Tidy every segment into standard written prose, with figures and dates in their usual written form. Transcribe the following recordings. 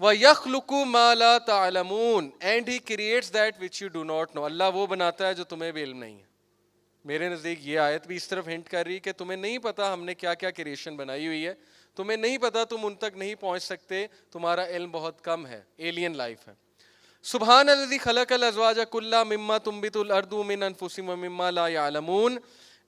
وَيَخْلُقُ مَا لَا تَعْلَمُونَ, and he creates that which you do not know. اللہ وہ بناتا ہے جو تمہیں بھی علم نہیں ہے. میرے نزدیک یہ آیت بھی اس طرف ہنٹ کر رہی ہے کہ تمہیں نہیں پتا ہم نے کیا کیا کریشن بنائی ہوئی ہے, تمہیں نہیں پتا, تم ان تک نہیں پہنچ سکتے, تمہارا علم بہت کم ہے, ایلین لائف ہے. سبحان الذی خلق الازواج کلھا مما تنبت الارض من انفسہم ومما لا یعلمون.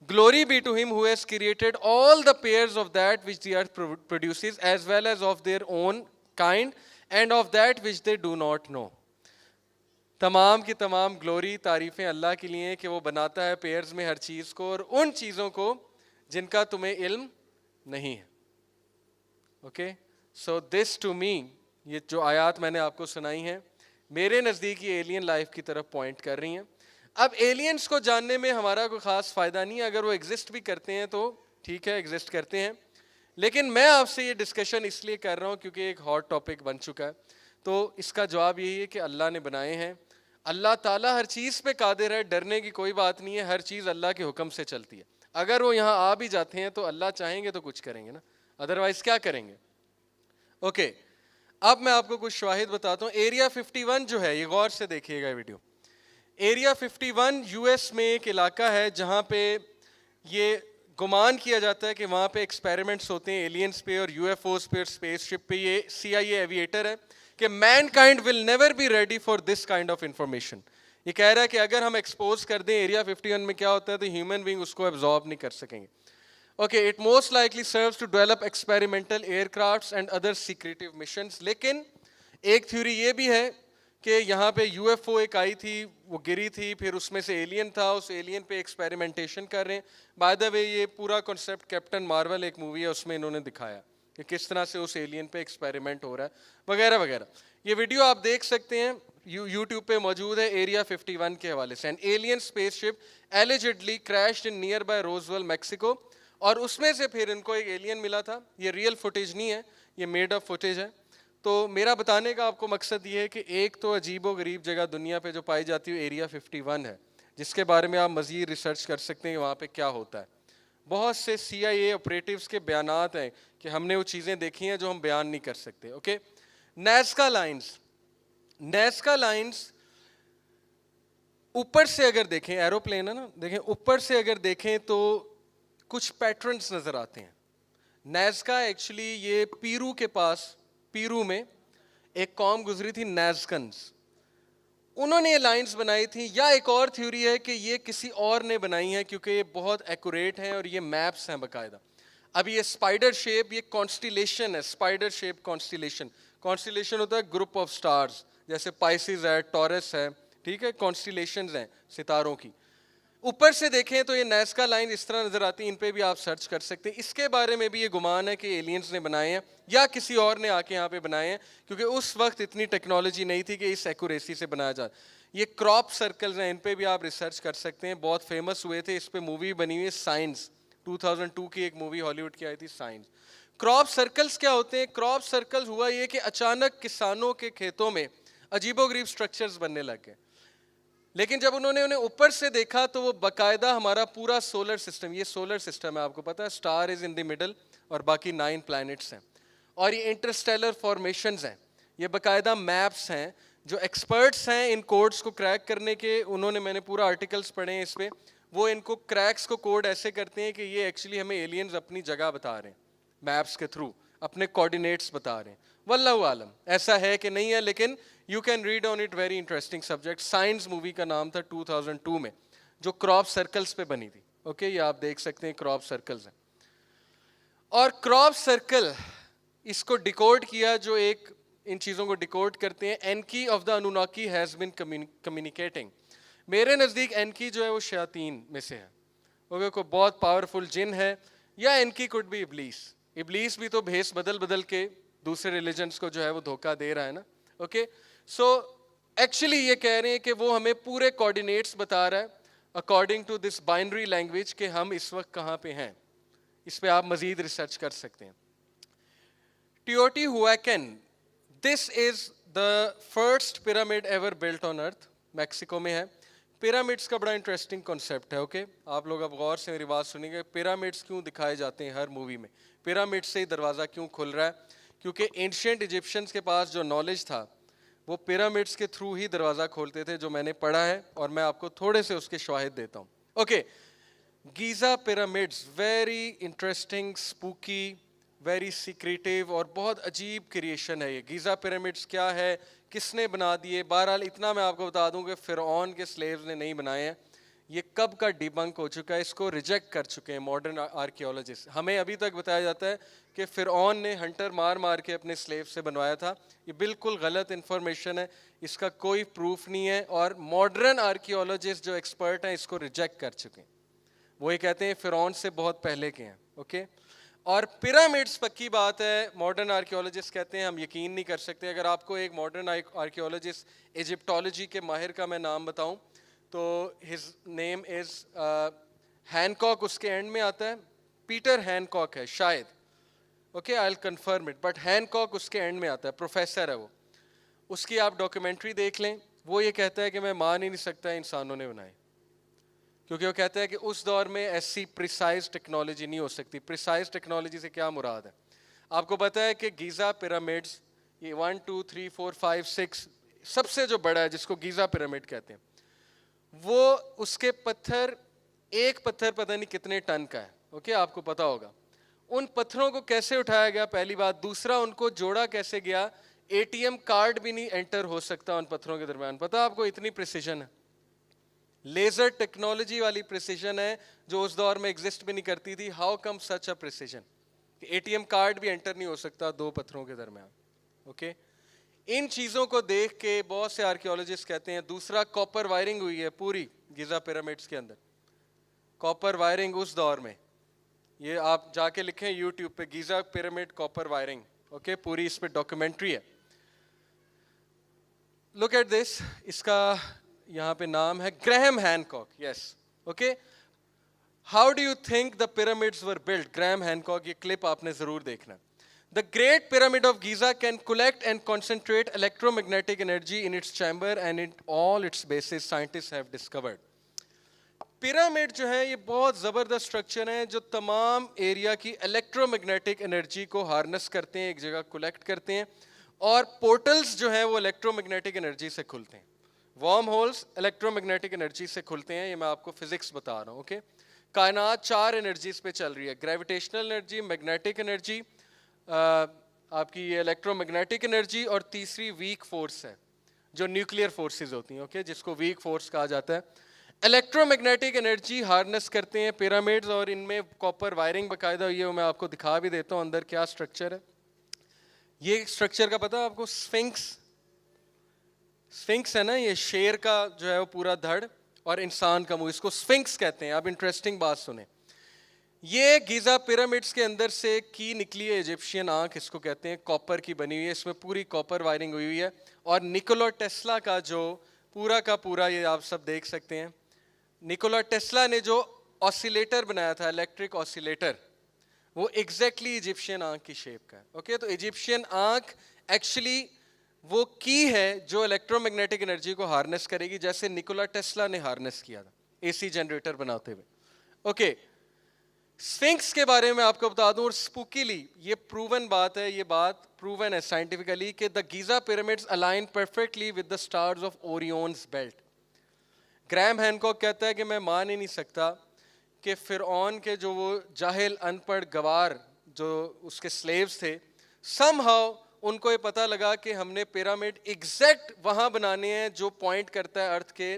Glory be to him who has created all the pairs of that which the earth produces, as well as of their own kind, and of that which they do not know. تمام کی تمام glory تعریفیں اللہ کے لیے کہ وہ بناتا ہے پیئرز میں ہر چیز کو, اور ان چیزوں کو جن کا تمہیں علم نہیں ہے. Okay, so this to me, یہ جو آیات میں نے آپ کو سنائی ہیں میرے نزدیک یہ ایلین لائف کی طرف پوائنٹ کر رہی ہیں. اب ایلینز کو جاننے میں ہمارا کوئی خاص فائدہ نہیں ہے, اگر وہ ایگزسٹ بھی کرتے ہیں تو ٹھیک ہے, ایگزسٹ کرتے ہیں, لیکن میں آپ سے یہ ڈسکشن اس لیے کر رہا ہوں کیونکہ ایک ہاٹ ٹاپک بن چکا ہے. تو اس کا جواب یہی ہے کہ اللہ نے بنائے ہیں, اللہ تعالیٰ ہر چیز پہ قادر ہے, ڈرنے کی کوئی بات نہیں ہے, ہر چیز اللہ کے حکم سے چلتی ہے. اگر وہ یہاں آ بھی جاتے ہیں تو اللہ چاہیں گے تو کچھ کریں گے نا, ادروائز کیا کریں گے. اوکے, اب میں آپ کو کچھ شواہد بتاتا ہوں. ایریا 51 جو ہے, یہ غور سے دیکھیے گا ویڈیو. ایریا 51 یو ایس میں ایک علاقہ ہے جہاں پہ یہ گمان کیا جاتا ہے کہ وہاں پہ ایکسپیریمنٹس ہوتے ہیں ایلینز پہ اور یو ایف اوز پہ اور اسپیس شپ پہ. یہ سی آئی اے ایویٹر ہے کہ mankind will never be ready for this kind of information. یہ کہہ رہا ہے کہ اگر ہم ایکسپوز کر دیں ایریا 51 میں کیا ہوتا ہے تو ہیومن بینگ اس کو ایبزارب نہیں کر سکیں گے. Okay, it most likely serves to develop experimental air crafts and other secretive missions. لیکن ایک تھیوری یہ بھی ہے کہ یہاں پہ یو ایف او ایک آئی تھی, وہ گری تھی, پھر اس میں سے ایلین تھا, اس ایلین پہ ایکسپیریمنٹیشن کر رہے ہیں. بائی دا وے یہ پورا کنسیپٹ کیپٹن مارول ایک مووی ہے, اس میں انہوں نے دکھایا کہ کس طرح سے اس ایلین پہ ایکسپیریمنٹ ہو رہا ہے وغیرہ وغیرہ. یہ ویڈیو آپ دیکھ سکتے ہیں, یوٹیوب پہ موجود ہے, ایریا 51 کے حوالے سے. And alien space ship allegedly crashed in nearby Roswell Mexico, اور اس میں سے پھر ان کو ایک ایلین ملا تھا. یہ ریئل فوٹیج نہیں ہے, یہ میڈ اپ فوٹیج ہے. تو میرا بتانے کا آپ کو مقصد یہ ہے کہ ایک تو عجیب و غریب جگہ دنیا پہ جو پائی جاتی ہے ایریا 51 ہے, جس کے بارے میں آپ مزید ریسرچ کر سکتے ہیں کہ وہاں پہ کیا ہوتا ہے. بہت سے سی آئی اے آپریٹیوز کے بیانات ہیں کہ ہم نے وہ چیزیں دیکھی ہیں جو ہم بیان نہیں کر سکتے. اوکے, نیزکا لائنز, نیزکا لائنز اوپر سے اگر دیکھیں, ایروپلین ہے نا, دیکھیں اوپر سے اگر دیکھیں تو کچھ پیٹرنز نظر آتے ہیں. نیزکا ایکچولی یہ پیرو کے پاس, پیرو میں ایک قوم گزری تھی نیزکنز, انہوں نے یہ لائنز بنائی تھی. یا ایک اور تھیوری ہے کہ یہ کسی اور نے بنائی ہیں کیونکہ یہ بہت ایکوریٹ ہیں اور یہ میپس ہیں باقاعدہ. اب یہ اسپائڈر شیپ, یہ کانسٹیلیشن ہے, اسپائڈر شیپ کانسٹیلیشن. کانسٹیلیشن ہوتا ہے گروپ آف سٹارز, جیسے پائسز ہے, ٹورس ہے, ٹھیک ہے, کانسٹیلیشنز ہیں ستاروں کی. اوپر سے دیکھیں تو یہ نیزکا لائن اس طرح نظر آتی ہیں, ان پہ بھی آپ سرچ کر سکتے ہیں. اس کے بارے میں بھی یہ گمان ہے کہ ایلینز نے بنائے ہیں یا کسی اور نے آ کے یہاں پہ بنائے ہیں, کیونکہ اس وقت اتنی ٹیکنالوجی نہیں تھی کہ اس ایکوریسی سے بنایا جائے. یہ کراپ سرکلز ہیں, ان پہ بھی آپ ریسرچ کر سکتے ہیں, بہت فیمس ہوئے تھے. اس پہ مووی بنی ہوئی ہے سائنس, 2002 کی ایک مووی ہالی ووڈ کی آئی تھی سائنس. کراپ سرکلز کیا ہوتے ہیں؟ کراپ سرکلز ہوا یہ کہ اچانک کسانوں کے کھیتوں میں عجیب و غریب سٹرکچرز بننے لگ گئے, لیکن جب انہوں نے انہیں اوپر سے دیکھا تو وہ باقاعدہ ہمارا پورا سولر سسٹم, یہ سولر سسٹم ہے آپ کو پتا ہے, star is in the middle اور باقی 9 پلانٹس ہیں, اور یہ انٹرسٹیلر فارمیشنز ہیں, یہ باقاعدہ میپس ہیں. جو ایکسپرٹس ہیں ان کوڈز کو کریک کرنے کے, انہوں نے, میں نے پورا آرٹیکلس پڑھے ہیں اس پہ, وہ ان کو کریکس کو کوڈ ایسے کرتے ہیں کہ یہ ایکچولی ہمیں ایلینز اپنی جگہ بتا رہے ہیں, میپس کے تھرو اپنے کوآرڈینیٹس بتا رہے ہیں. واللہ عالم ایسا ہے کہ نہیں ہے, لیکن you can read on it, very interesting subject. Science movie کا نام تھا 2002 میں, جو کراپ سرکلز پہ بنی تھی. اوکے, یہ آپ دیکھ سکتے ہیں کراپ سرکلز ہیں. اور کراپ سرکل اس کو ڈیکوڈ کیا, جو ایک ان چیزوں کو ڈیکوڈ کرتے ہیں. Enki of the Anunnaki has been communicating. میرے نزدیک اینکی جو ہے وہ شیاطین میں سے ہے, اوکے, کوئی بہت پاورفل جن ہے, یا اینکی کوڈ بھی ابلیس. ابلیس بھی تو بھیس بدل بدل کے دوسرے ریلیجنس کو جو ہے وہ دھوکہ دے رہا ہے نا. اوکے, سو ایکچولی یہ کہہ رہے ہیں کہ وہ ہمیں پورے کوآرڈینیٹس بتا رہا ہے according to this binary language کہ ہم اس وقت کہاں پہ ہیں. اس پہ آپ مزید ریسرچ کر سکتے ہیں. Teotihuacan, this is the first pyramid ever built on earth, Mexico میں ہے. پیرامڈس کا بڑا انٹرسٹنگ کانسیپٹ ہے. اوکے, آپ لوگ اب غور سے میری بات سنیں گے. پیرامڈس کیوں دکھائے جاتے ہیں ہر مووی میں, پیرامڈ سے ہی دروازہ کیوں کھل رہا ہے؟ کیونکہ اینشینٹ ایجپشنس کے پاس جو نالج تھا وہ پیرامڈس کے تھرو ہی دروازہ کھولتے تھے, جو میں نے پڑھا ہے, اور میں آپ کو تھوڑے سے اس کے شواہد دیتا ہوں. Okay, Giza pyramids very interesting, spooky, very secretive اور بہت عجیب کریشن ہے یہ. گیزا پیرامڈس کیا ہے, کس نے بنا دیے؟ بہرحال اتنا میں آپ کو بتا دوں کہ فرعون کے سلیوز نے نہیں بنائے ہیں. یہ کب کا ڈیبنک ہو چکا ہے, اس کو ریجیکٹ کر چکے ہیں ماڈرن آرکیولوجسٹ. ہمیں ابھی تک بتایا جاتا ہے کہ فرعون نے ہنٹر مار مار کے اپنے سلیو سے بنوایا تھا. یہ بالکل غلط انفارمیشن ہے, اس کا کوئی پروف نہیں ہے, اور ماڈرن آرکیولوجسٹ جو ایکسپرٹ ہیں اس کو ریجیکٹ کر چکے ہیں. وہ یہ کہتے ہیں فرعون سے بہت پہلے کے ہیں. اوکے, اور پیرامڈس پکی بات ہے, ماڈرن آرکیولوجسٹ کہتے ہیں ہم یقین نہیں کر سکتے. اگر آپ کو ایک ماڈرن آرکیولوجسٹ ایجپٹولوجی کے ماہر کا میں نام بتاؤں تو ہز نیم از ہینکاک, اس کے اینڈ میں آتا ہے, پیٹر ہینکاک ہے شاید. Okay, I will confirm it, but Hancock اس کے اینڈ میں آتا ہے, پروفیسر ہے وہ. اس کی آپ ڈاکیومنٹری دیکھ لیں, وہ یہ کہتا ہے کہ میں مان ہی نہیں سکتا انسانوں نے بنائے, کیونکہ وہ کہتا ہے کہ اس دور میں ایسی پریسائز ٹیکنالوجی نہیں ہو سکتی. پریسائز ٹیکنالوجی سے کیا مراد ہے؟ آپ کو پتا ہے کہ گیزا پیرامڈس یہ 1 2 3 4 5 6 سب سے جو بڑا ہے جس کو گیزا پیرامڈ کہتے ہیں, وہ اس کے پتھر, ایک پتھر پتہ نہیں کتنے ٹن کا ہے. اوکے, آپ کو پتا ہوگا ان پتھروں کو کیسے اٹھایا گیا, پہلی بات. دوسرا, ان کو جوڑا کیسے گیا؟ اے ٹی ایم کارڈ بھی نہیں انٹر ہو سکتا ان پتھروں کے درمیان. پتا آپ کو اتنی پریسیجن ہے, لیزر ٹیکنالوجی والی پریسیجن ہے جو اس دور میں ایگزسٹ بھی نہیں کرتی تھی. How come such a precision کہ اے ٹی ایم کارڈ بھی انٹر نہیں ہو سکتا دو پتھروں کے درمیان. اوکے, ان چیزوں کو دیکھ کے بہت سے آرکیولوجسٹ کہتے ہیں. دوسرا, کاپر وائرنگ ہوئی ہے پوری گیزا پیرامڈس کے اندر. کاپر وائرنگ اس دور میں, یہ آپ جا کے لکھیں یوٹیوب پہ گیزا پیرامڈ کاپر وائرنگ. اوکے, پوری اس پہ ڈاکیومنٹری ہے. لک ایٹ دس, اس کا یہاں پہ نام ہے Graham Hancock. Yes, okay. How do you think the pyramids were built? Graham Hancock, یہ کلپ آپ نے ضرور دیکھنا. The Great Pyramid of Giza can collect and concentrate electromagnetic energy in its chamber and in all its bases, scientists have discovered. Pyramid جو ہے یہ بہت زبردست اسٹرکچر ہیں جو تمام ایریا کی الیکٹرو میگنیٹک انرجی کو ہارنس کرتے ہیں, ایک جگہ کولیکٹ کرتے ہیں, اور پورٹلز جو ہیں وہ الیکٹرو میگنیٹک انرجی سے کھلتے ہیں. Warm holes electro magnetic energy سے کھلتے ہیں. یہ میں آپ کو فزکس بتا رہا ہوں. اوکے, کائنات 4 انرجیز پہ چل رہی ہے, گریویٹیشنل انرجی, میگنیٹک انرجی, آپ کی یہ الیکٹرو میگنیٹک انرجی, اور تیسری ویک فورس ہے جو نیوکلیئر فورسز ہوتی ہیں. اوکے, جس کو ویک فورس کہا جاتا ہے. الیکٹرو میگنیٹک انرجی ہارنس کرتے ہیں پیرامڈز, اور ان میں کاپر وائرنگ باقاعدہ ہوئی ہے. وہ میں آپ کو دکھا بھی دیتا ہوں اندر کیا اسٹرکچر ہے. یہ اسٹرکچر کا پتہ آپ کو, سفنکس ہے نا, یہ شیر کا جو ہے وہ پورا دھڑ اور انسان کا منہ, اس کو سفنکس کہتے ہیں. اب انٹرسٹنگ بات سنیں, یہ گیزا پیرامڈس کے اندر سے کی نکلی ہے ایجپشین آنکھ, اس کو کہتے ہیں, کاپر کی بنی ہوئی ہے. اس میں پوری کاپر وائرنگ ہوئی ہوئی ہے. اور نکولا ٹیسلا کا جو پورا کا پورا, یہ آپ سب دیکھ سکتے ہیں, نکولا ٹیسلا نے جو آسیلیٹر بنایا تھا, الیکٹرک آسیلیٹر, وہ ایگزیکٹلی ایجپشین آنکھ کی شیپ کا ہے. اوکے, تو ایجپشین آنکھ ایکچولی وہ کی ہے جو الیکٹرو میگنیٹک انرجی کو ہارنس کرے گی, جیسے نکولا ٹیسلا نے ہارنس کیا تھا اے سی جنریٹر بناتے ہوئے. اوکے, سفنکس کے بارے میں آپ کو بتا دوں, اور اسپوکیلی یہ پروون بات ہے, یہ بات پروون ہے سائنٹیفکلی, کہ the Giza pyramids align perfectly with the stars of Orion's belt. Graham Hancock کہتا ہے کہ میں مان ہی نہیں سکتا کہ فرعون کے جو وہ جاہل ان پڑھ گوار جو اس کے سلیوز تھے, سم ہاؤ ان کو یہ پتہ لگا کہ ہم نے پیرامڈ ایگزیکٹ وہاں بنانے ہیں جو پوائنٹ کرتا ہے ارتھ کے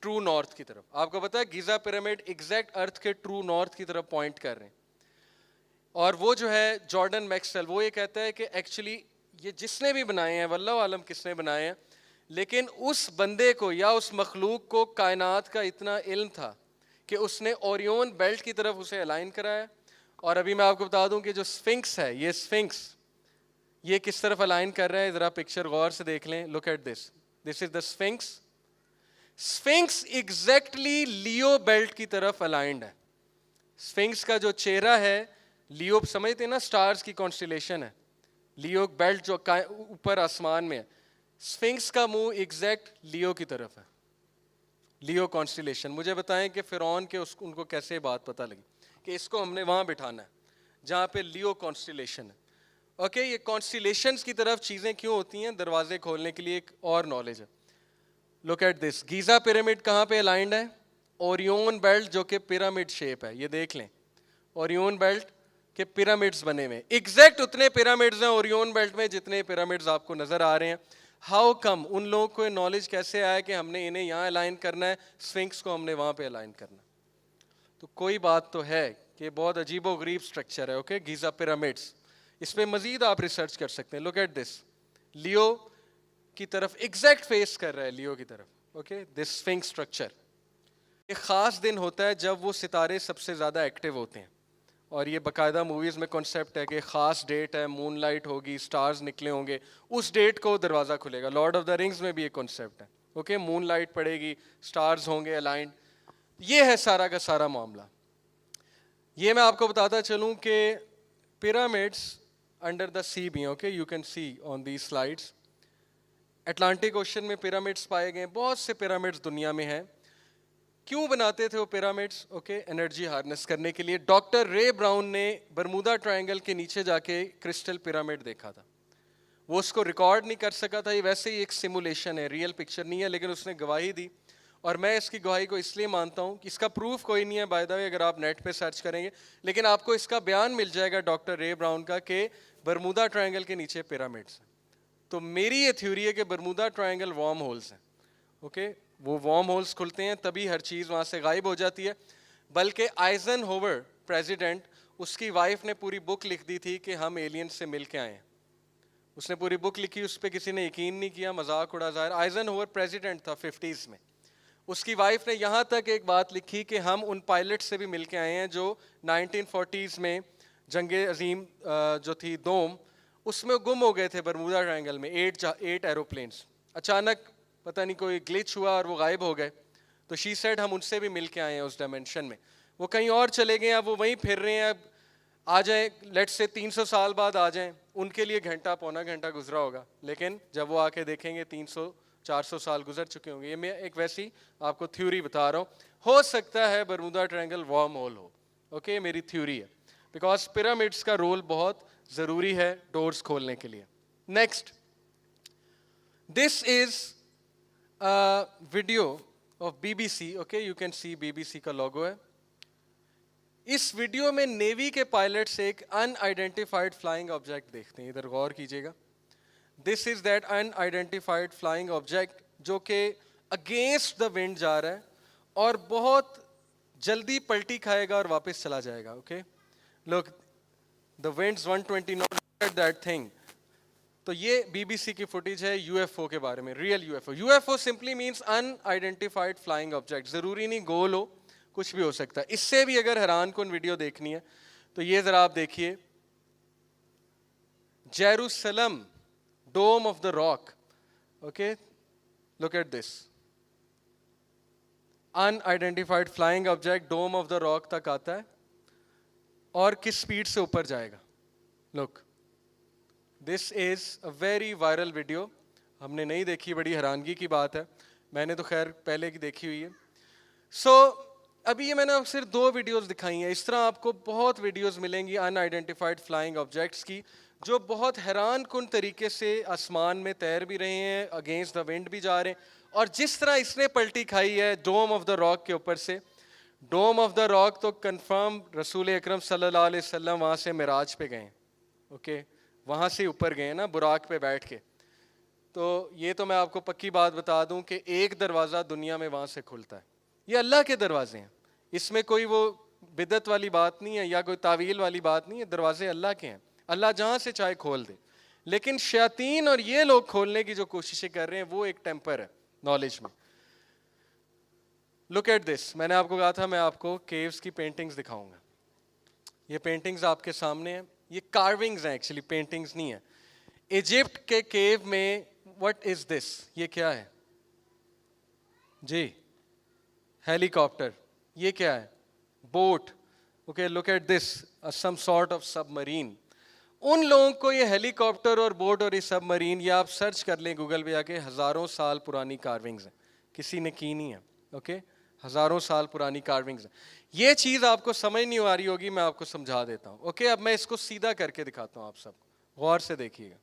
ٹرو نارتھ کی طرف. آپ کو پتا ہے گیزا پیرامڈ ایگزیکٹ ارتھ کے ٹرو نارتھ کی طرف پوائنٹ کر رہے ہیں. اور وہ جو ہے جارڈن میکسویل, وہ یہ کہتا ہے کہ ایکچولی یہ جس نے بھی بنائے ہیں, واللہ عالم کس نے بنائے ہیں, لیکن اس بندے کو یا اس مخلوق کو کائنات کا اتنا علم تھا کہ اس نے اوریون بیلٹ کی طرف اسے الائن کرایا. اور ابھی میں آپ کو بتا دوں کہ جو سفنکس ہے, یہ سفنکس یہ کس طرف الائن کر رہا ہے, ذرا پکچر غور سے دیکھ لیں. Look at this, this is the sphinx. Sphinx exactly Leo belt کی طرف الائنڈ ہے. سفنکس کا جو چہرہ ہے, لیو سمجھتے ہیں نا سٹارز کی کانسٹیلیشن ہے, لیو بیلٹ جو اوپر آسمان میں ہے, سفنکس کا منہ ایگزیکٹ لیو کی طرف ہے, لیو کانسٹیلیشن. مجھے بتائیں کہ فرعون کے ان کو کیسے بات پتہ لگی کہ اس کو ہم نے وہاں بٹھانا ہے جہاں پہ لیو کانسٹیلیشن ہے. اوکے یہ کانسٹیلیشنز کی طرف چیزیں کیوں ہوتی ہیں, دروازے کھولنے کے لیے ایک اور نالج ہے. لک ایٹ دس, گیزا پیرامڈ کہاں پہ الائنڈ ہے؟ اوریون بیلٹ جو کہ پیرامڈ شیپ ہے, یہ دیکھ لیں اوریون بیلٹ کے پیرامڈز بنے ہوئے, ایگزیکٹ اتنے پیرامڈز ہیں اوریون بیلٹ میں جتنے پیرامڈز آپ کو نظر آ رہے ہیں. ہاؤ کم, ان لوگوں کو نالج کیسے آیا کہ ہم نے انہیں یہاں الائن کرنا ہے, اسفنکس کو ہم نے وہاں پہ الائن کرنا ہے؟ تو کوئی بات تو ہے کہ بہت عجیب و غریب اسٹرکچر ہے. اوکے گیزا پیرامڈس, اس پہ مزید آپ ریسرچ کر سکتے ہیں. لک ایٹ دس, لیو کی طرف ایگزیکٹ فیس کر رہا ہے, لیو کی طرف. اوکے دس اسفنکس اسٹرکچر, ایک خاص دن ہوتا ہے جب وہ ستارے سب سے زیادہ ایکٹیو ہوتے ہیں, اور یہ باقاعدہ موویز میں کنسیپٹ ہے کہ خاص ڈیٹ ہے, مون لائٹ ہوگی, سٹارز نکلے ہوں گے, اس ڈیٹ کو دروازہ کھلے گا. لارڈ آف دا رنگز میں بھی یہ کنسیپٹ ہے. اوکے مون لائٹ پڑے گی, سٹارز ہوں گے الائنڈ, یہ ہے سارا کا سارا معاملہ. یہ میں آپ کو بتاتا چلوں کہ پیرامڈس انڈر دا سی بھی ہیں. Okay you can C on these slides, Atlantic ocean میں پیرامڈس پائے گئے, بہت سے پیرامڈس دنیا میں ہیں. کیوں بناتے تھے وہ پیرامڈس؟ اوکے انرجی ہارنس کرنے کے لیے. ڈاکٹر رے براؤن نے برمودا ٹرائنگل کے نیچے جا کے کرسٹل پیرامڈ دیکھا تھا. وہ اس کو ریکارڈ نہیں کر سکا تھا, یہ ویسے ہی ایک سیمولیشن ہے, ریئل پکچر نہیں ہے, لیکن اس نے گواہی دی. اور میں اس کی گواہی کو اس لیے مانتا ہوں کہ اس کا پروف کوئی نہیں ہے بائی دا وے, اگر آپ نیٹ پہ سرچ کریں گے, لیکن آپ کو اس کا بیان مل جائے گا ڈاکٹر رے براؤن کا کہ برمودا ٹرائنگل کے نیچے پیرامڈس ہیں. تو میری یہ تھیوری ہے کہ برمودا ٹرائنگل وارم ہولز ہیں. اوکے وہ وارم ہولز کھلتے ہیں تبھی ہر چیز وہاں سے غائب ہو جاتی ہے. بلکہ آئزن ہوور پریزیڈنٹ, اس کی وائف نے پوری بک لکھ دی تھی کہ ہم ایلین سے مل کے آئے ہیں. اس نے پوری بک لکھی, اس پہ کسی نے یقین نہیں کیا, مذاق اڑا ظاہر. آئزن ہوور پریزیڈنٹ تھا 50s میں. اس کی وائف نے یہاں تک ایک بات لکھی کہ ہم ان پائلٹ سے بھی مل کے آئے ہیں جو 1940s میں جنگ عظیم جو تھی دوم, اس میں گم ہو گئے تھے برمودا ٹرائنگل میں 8 ایروپلینس. اچانک پتہ نہیں کوئی گلچ ہوا اور وہ غائب ہو گئے. تو شی سیڈ ہم ان سے بھی مل کے آئے ہیں اس ڈائمینشن میں. وہ کہیں اور چلے گئے, اب وہ وہیں پھر رہے ہیں, اب آ جائیں لیٹ سے 300 سال بعد آ جائیں, ان کے لیے گھنٹہ پونا گھنٹہ گزرا ہوگا, لیکن جب وہ آ کے دیکھیں گے 300-400 سال گزر چکے ہوں گے. یہ میں ایک ویسی آپ کو تھیوری بتا رہا ہوں. ہو سکتا ہے برمودا ٹرائنگل وارم ہول ہو. اوکے میری تھیوری ہے, بیکاز پیرامڈس کا رول بہت ضروری ہے ڈورز کھولنے کے لیے. Next, this is video of B B C. Okay you can see B B C کا لوگو ہے. اس ویڈیو میں نیوی کے پائلٹس ایک ان آئیڈینٹیفائڈ فلائنگ آبجیکٹ دیکھتے ہیں, ادھر غور کیجیے گا. This is that unidentified flying object جو کہ اگینسٹ دا ونڈ جا رہا ہے اور بہت جلدی پلٹی کھائے گا اور واپس چلا جائے گا. Okay look the winds 120 knot at that thing. تو یہ بی بی سی کی فوٹیج ہے یو ایف او کے بارے میں, real U F O. U F O simply means unidentified flying object, ضروری نہیں گول ہو, کچھ بھی ہو سکتا ہے. اس سے بھی اگر حیران کن ویڈیو دیکھنی ہے تو یہ ذرا آپ دیکھیے, Jerusalem dome of the rock. Okay look at this, unidentified flying object dome of the rock تک آتا ہے اور کس سپیڈ سے اوپر جائے گا. Look this is a very viral video, ہم نے نہیں دیکھی, بڑی حیرانگی کی بات ہے, میں نے تو خیر پہلے کی دیکھی ہوئی ہے. سو ابھی یہ میں نے صرف 2 ویڈیوز دکھائی ہیں, اس طرح آپ کو بہت ویڈیوز ملیں گی ان آئیڈینٹیفائڈ فلائنگ آبجیکٹس کی جو بہت حیران کن طریقے سے آسمان میں تیر بھی رہے ہیں, اگینسٹ دا ونڈ بھی جا رہے ہیں. اور جس طرح اس نے پلٹی کھائی ہے ڈوم آف دا راک کے اوپر سے, ڈوم آف دا راک تو کنفرم رسول اکرم صلی اللہ علیہ وسلم وہاں سے معراج پہ گئے. اوکے وہاں سے اوپر گئے نا براق پہ بیٹھ کے. تو یہ تو میں آپ کو پکی بات بتا دوں کہ ایک دروازہ دنیا میں وہاں سے کھلتا ہے, یہ اللہ کے دروازے ہیں, اس میں کوئی وہ بدعت والی بات نہیں ہے یا کوئی تعویل والی بات نہیں ہے, دروازے اللہ کے ہیں, اللہ جہاں سے چاہے کھول دے. لیکن شیاطین اور یہ لوگ کھولنے کی جو کوششیں کر رہے ہیں وہ ایک ٹیمپر ہے نالج میں. لک ایٹ دس, میں نے آپ کو کہا تھا میں آپ کو کیوز کی پینٹنگز دکھاؤں گا. یہ پینٹنگز آپ کے سامنے ہیں, یہ کارونگز ہیں ایکچولی, پینٹنگز نہیں ہیں. ایجپٹ کے کیو میں وٹ از دس, یہ کیا ہے جی؟ ہیلی کاپٹر. یہ کیا ہے؟ Boat. Okay look at this, some sort of submarine. ان لوگوں کو یہ ہیلی کاپٹر اور بوٹ اور یہ سب مرین, یہ آپ سرچ کر لیں گوگل پہ آ کے, ہزاروں سال پرانی کارونگز ہیں, کسی نے کی نہیں ہے. اوکے ہزاروں سال پرانی کارونگز ہیں. یہ چیز آپ کو سمجھ نہیں آ رہی ہوگی, میں آپ کو سمجھا دیتا ہوں. اوکے اب میں اس کو سیدھا کر کے دکھاتا ہوں آپ سب کو. غور سے دیکھیے گا.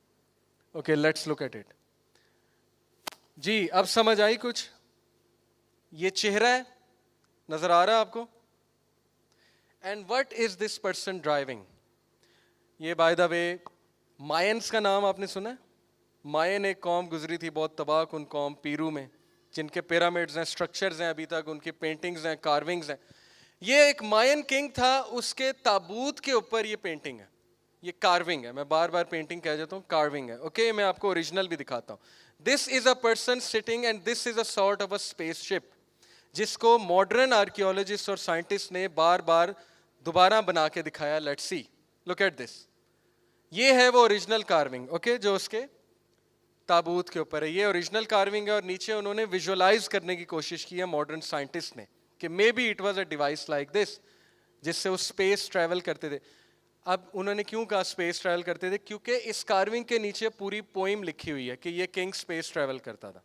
Okay let's look at it. جی اب سمجھ آئی کچھ؟ یہ چہرہ ہے, نظر آ رہا ہے آپ کو؟ And what is this person driving? یہ بائی دا وے مائنس کا نام آپ نے سنا ہے؟ مائن ایک قوم گزری تھی, بہت تباہ کن قوم, پیرو میں, جن کے پیرامڈز ہیں, اسٹرکچرز ہیں, ابھی تک ان کی پینٹنگز ہیں, کارونگز ہیں. یہ ایک مائن کنگ تھا, اس کے تابوت کے اوپر یہ پینٹنگ ہے, یہ کارونگ ہے. میں بار بار پینٹنگ کہہ جاتا ہوں, کارونگ ہے. اوکے میں آپ کو اوریجنل بھی دکھاتا ہوں. This is a person sitting and this is a sort of a space ship, جس کو ماڈرن آرکیولوجسٹ اور سائنٹسٹ نے بار بار دوبارہ بنا کے دکھایا. Let's see, look at this. یہ ہے وہ اوریجنل کارونگ, اوکے, جو اس کے تابوت کے اوپر ہے. یہ اوریجنل کارونگ ہے, اور نیچے انہوں نے ویژولائز کرنے کی کوشش کی ہے ماڈرن سائنٹسٹ نے, کہ maybe it was a device like this, جس سے وہ اسپیس ٹریول کرتے تھے. اب انہوں نے کیوں کہا اسپیس ٹریول کرتے تھے؟ کیونکہ اس کارونگ کے نیچے پوری پوئم لکھی ہوئی ہے کہ یہ کنگ اسپیس ٹریول کرتا تھا.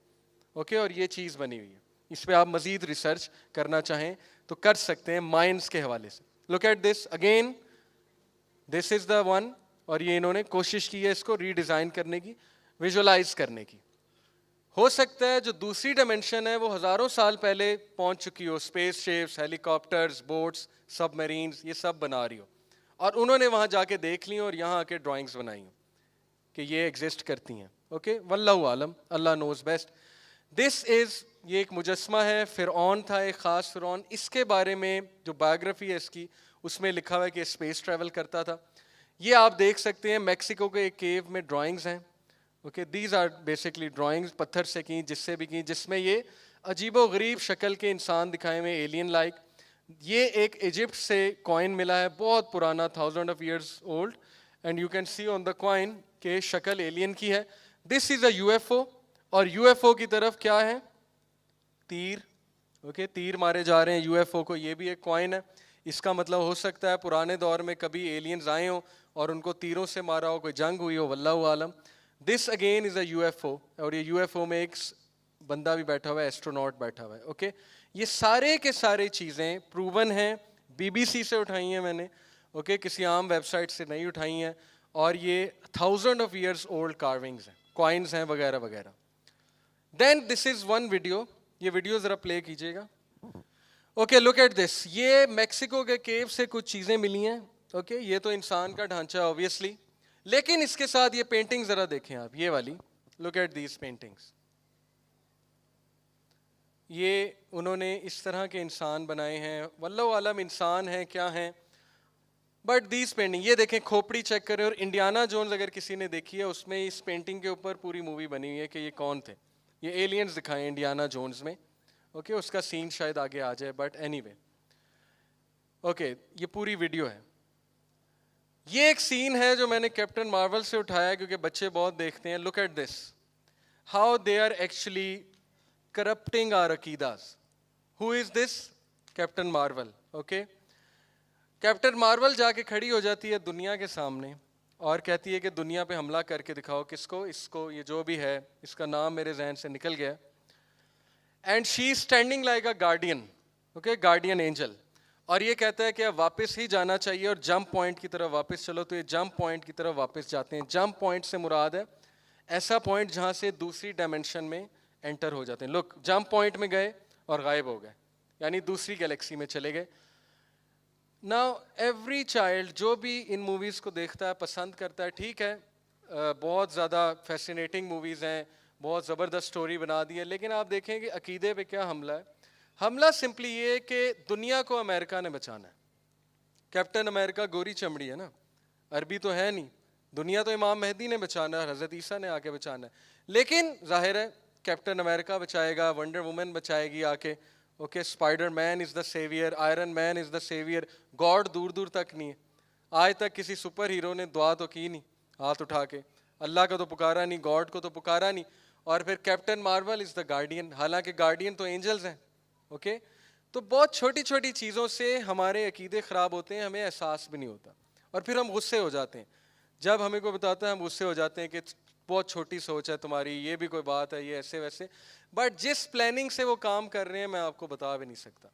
اوکے, اور یہ چیز بنی ہوئی ہے. اس پہ آپ مزید ریسرچ کرنا چاہیں تو کر سکتے ہیں مائنس کے حوالے سے. Look at this again, this is the one. اور یہ انہوں نے کوشش کی ہے اس کو ری ڈیزائن کرنے کی, ویژولائز کرنے کی. ہو سکتا ہے جو دوسری ڈائمینشن ہے وہ ہزاروں سال پہلے پہنچ چکی ہو, اسپیس شپس, ہیلی کاپٹرز, بوٹس, سب میرینز, یہ سب بنا رہی ہو, اور انہوں نے وہاں جا کے دیکھ لی اور یہاں آ کے ڈرائنگز بنائی ہوں کہ یہ ایگزسٹ کرتی ہیں. اوکے, واللہ عالم, اللہ نوز بیسٹ. دس از, یہ ایک مجسمہ ہے, فرعون تھا, ایک خاص فرعون. اس کے بارے میں جو بایوگرافی ہے اس کی, اس میں لکھا ہوا ہے کہ اسپیس ٹریول کرتا تھا. یہ آپ دیکھ سکتے ہیں میکسیکو کے ایک کیو میں ڈرائنگز ہیں. Okay, these are basically drawings, پتھر سے کی, جس سے بھی کی, جس میں یہ عجیب و غریب شکل کے انسان دکھائے ہوئے, ایلین لائک. یہ ایک ایجپٹ سے کوائن ملا ہے, بہت پرانا, 1000 of years old, and you can C on the coin کہ شکل ایلین کی ہے. This is a U F O, اور یو ایف او کی طرف کیا ہے؟ تیر. اوکے, تیر مارے جا رہے ہیں یو ایف او کو. یہ بھی ایک کوائن ہے. اس کا مطلب ہو سکتا ہے پرانے دور میں کبھی ایلینز آئے ہوں اور ان کو تیروں سے مارا ہو, کوئی جنگ ہوئی ہو, واللہ عالم. This again is a U F O, اور یہ یو ایف او میں ایک بندہ بھی بیٹھا ہوا ہے, ایسٹروناٹ بیٹھا ہوا ہے. اوکے, یہ سارے کے سارے چیزیں پروون ہیں, بی بی سی سے اٹھائی ہیں میں نے, اوکے, کسی عام ویب سائٹ سے نہیں اٹھائی ہیں, اور یہ 1000 آف ایئرس اولڈ کارونگز ہیں, کوائنز ہیں, وغیرہ وغیرہ. دین دس از ون ویڈیو, یہ ویڈیو ذرا پلے کیجیے گا. Okay, look at this. یہ میکسیکو کے کیو سے کچھ چیزیں ملی ہیں. اوکے, یہ تو انسان کا ڈھانچہ اوبیسلی, لیکن اس کے ساتھ یہ پینٹنگ ذرا دیکھیں آپ, یہ والی. Look at these paintings. یہ انہوں نے اس طرح کے انسان بنائے ہیں, واللہ عالم انسان ہیں کیا ہیں, بٹ دیز پینٹنگ, یہ دیکھیں, کھوپڑی چیک کریں. اور انڈیانا جونز اگر کسی نے دیکھی ہے, اس میں اس پینٹنگ کے اوپر پوری مووی بنی ہوئی ہے کہ یہ کون تھے. یہ ایلینز دکھائے انڈیانا جونز میں. اوکے, اس کا سین شاید آگے آ جائے, بٹ اینی وے. اوکے, یہ پوری ویڈیو ہے. یہ ایک سین ہے جو میں نے کیپٹن مارول سے اٹھایا کیونکہ بچے بہت دیکھتے ہیں. Look at this, how they are actually corrupting our عقیداز. Who is this? Captain Marvel. Okay, Captain Marvel جا کے کھڑی ہو جاتی ہے دنیا کے سامنے اور کہتی ہے کہ دنیا پہ حملہ کر کے دکھاؤ. کس کو؟ اس کو, یہ جو بھی ہے, اس کا نام میرے ذہن سے نکل گیا. And she is standing like a guardian. Okay, guardian angel. اور یہ کہتا ہے کہ اب واپس ہی جانا چاہیے اور جمپ پوائنٹ کی طرف واپس چلو. تو یہ جمپ پوائنٹ کی طرف واپس جاتے ہیں. جمپ پوائنٹ سے مراد ہے ایسا پوائنٹ جہاں سے دوسری ڈائمینشن میں انٹر ہو جاتے ہیں. لک, جمپ پوائنٹ میں گئے اور غائب ہو گئے, یعنی دوسری گیلیکسی میں چلے گئے. Now ایوری چائلڈ جو بھی ان موویز کو دیکھتا ہے پسند کرتا ہے, ٹھیک ہے, بہت زیادہ فیسینیٹنگ موویز ہیں, بہت زبردست سٹوری بنا دی ہے, لیکن آپ دیکھیں کہ عقیدے پہ کیا حملہ ہے. حملہ سمپلی یہ کہ دنیا کو امریکہ نے بچانا ہے. کیپٹن امریکہ گوری چمڑی ہے نا, عربی تو ہے نہیں. دنیا تو امام مہدی نے بچانا ہے, حضرت عیسیٰ نے آ کے بچانا ہے, لیکن ظاہر ہے کیپٹن امریکہ بچائے گا, ونڈر وومن بچائے گی آ کے. اوکے, اسپائڈر مین از دا سیویئر, آئرن مین از دا سیویئر. گاڈ دور دور تک نہیں ہے. آج تک کسی سپر ہیرو نے دعا تو کی نہیں ہاتھ اٹھا کے, اللہ کا تو پکارا نہیں, گاڈ کو تو پکارا نہیں. اور پھر کیپٹن مارول از دا گارڈین, حالانکہ گارڈین تو اینجلز ہیں. اوکے, تو بہت چھوٹی چھوٹی چیزوں سے ہمارے عقیدے خراب ہوتے ہیں, ہمیں احساس بھی نہیں ہوتا, اور پھر ہم غصے ہو جاتے ہیں. جب ہمیں کوئی بتاتا ہے ہم غصے ہو جاتے ہیں کہ بہت چھوٹی سوچ ہے تمہاری, یہ بھی کوئی بات ہے, یہ ایسے ویسے. بٹ جس پلاننگ سے وہ کام کر رہے ہیں میں آپ کو بتا بھی نہیں سکتا.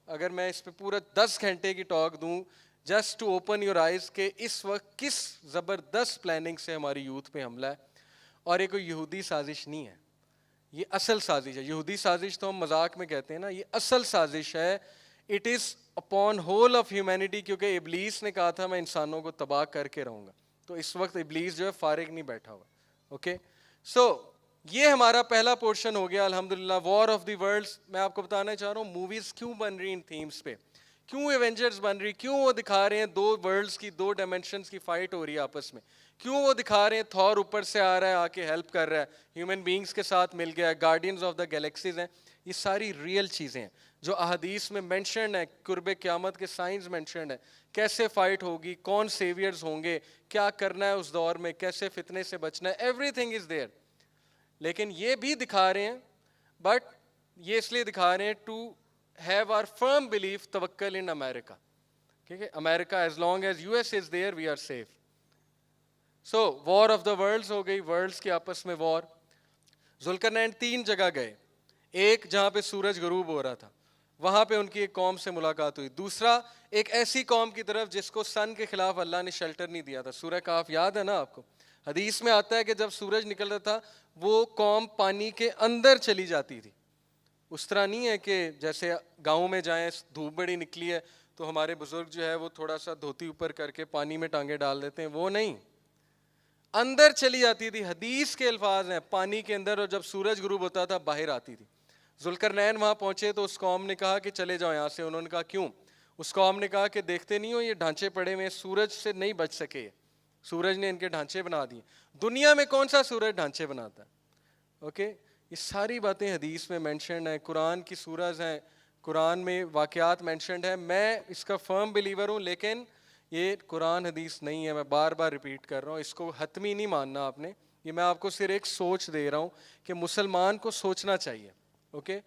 اگر میں اس پہ پورا 10 گھنٹے کی ٹاک دوں just to open your eyes کہ اس وقت کس زبردست پلاننگ سے ہماری یوتھ پہ حملہ ہے. اور یہ کوئی یہودی سازش نہیں ہے, یہ اصل سازش ہے. یہودی سازش تو ہم مذاق میں کہتے ہیں نا, یہ اصل سازش ہے. It is upon whole of humanity, کیونکہ ابلیس نے کہا تھا میں انسانوں کو تباہ کر کے رہوں گا. تو اس وقت ابلیس جو ہے فارغ نہیں بیٹھا ہوا. اوکے, سو یہ ہمارا پہلا پورشن ہو گیا الحمدللہ, وار آف دی ورلڈس. میں آپ کو بتانا چاہ رہا ہوں موویز کیوں بن رہی ان تھیمز پہ, کیوں ایونجرز بن رہی, کیوں وہ دکھا رہے ہیں دو ورلڈس کی, دو ڈائمینشنز کی فائٹ ہو رہی ہے آپس میں, کیوں وہ دکھا رہے ہیں تھور اوپر سے آ رہا ہے, آ کے ہیلپ کر رہا ہے, ہیومن بینگز کے ساتھ مل گیا, گارڈینز آف دا گیلیکسیز ہیں. یہ ساری ریئل چیزیں ہیں جو احادیث میں مینشنڈ ہے, قرب قیامت کے سائنز مینشنڈ ہے, کیسے فائٹ ہوگی, کون سیویئرز ہوں گے, کیا کرنا ہے اس دور میں, کیسے فتنے سے بچنا ہے, ایوری تھنگ از دیئر. لیکن یہ بھی دکھا رہے ہیں, بٹ یہ اس لیے دکھا رہے ہیں to have our firm belief توکل ان امیرکا. ٹھیک ہے, America as long as U S is there we are safe. So war of the worlds ہو گئی, ورلڈز کی آپس میں وار. ذوالقرنین 3 جگہ گئے, ایک جہاں پہ سورج غروب ہو رہا تھا, وہاں پہ ان کی ایک قوم سے ملاقات ہوئی. دوسرا ایک ایسی قوم کی طرف جس کو سن کے خلاف اللہ نے شیلٹر نہیں دیا تھا. سورہ کہف یاد ہے نا آپ کو, حدیث میں آتا ہے کہ جب سورج نکل رہا تھا وہ قوم پانی کے اندر چلی جاتی تھی. اس طرح نہیں ہے کہ جیسے گاؤں میں جائیں دھوپ بڑی نکلی ہے تو ہمارے بزرگ جو ہے وہ تھوڑا سا دھوتی اوپر کر کے پانی میں ٹانگیں ڈال دیتے ہیں, وہ نہیں, اندر چلی جاتی تھی. حدیث کے الفاظ ہیں پانی کے اندر, اور جب سورج غروب ہوتا تھا باہر آتی تھی. ذوالقرنین وہاں پہنچے تو اس قوم نے کہا کہ چلے جاؤ یہاں سے. انہوں نے کہا کیوں؟ اس قوم نے کہا کہ دیکھتے نہیں ہو یہ ڈھانچے پڑے ہوئے, سورج سے نہیں بچ سکے, سورج نے ان کے ڈھانچے بنا دیے. دنیا میں کون سا سورج ڈھانچے بناتا ہے؟ اوکے, یہ ساری باتیں حدیث میں مینشنڈ ہیں, قرآن کی سورج ہیں, قرآن میں واقعات مینشنڈ ہیں. میں اس کا فرم بلیور ہوں, لیکن یہ قرآن حدیث نہیں ہے. میں بار بار ریپیٹ کر رہا ہوں, اس کو حتمی نہیں ماننا آپ نے. یہ میں آپ کو صرف ایک سوچ دے رہا ہوں کہ مسلمان کو سوچنا چاہیے. اوکے,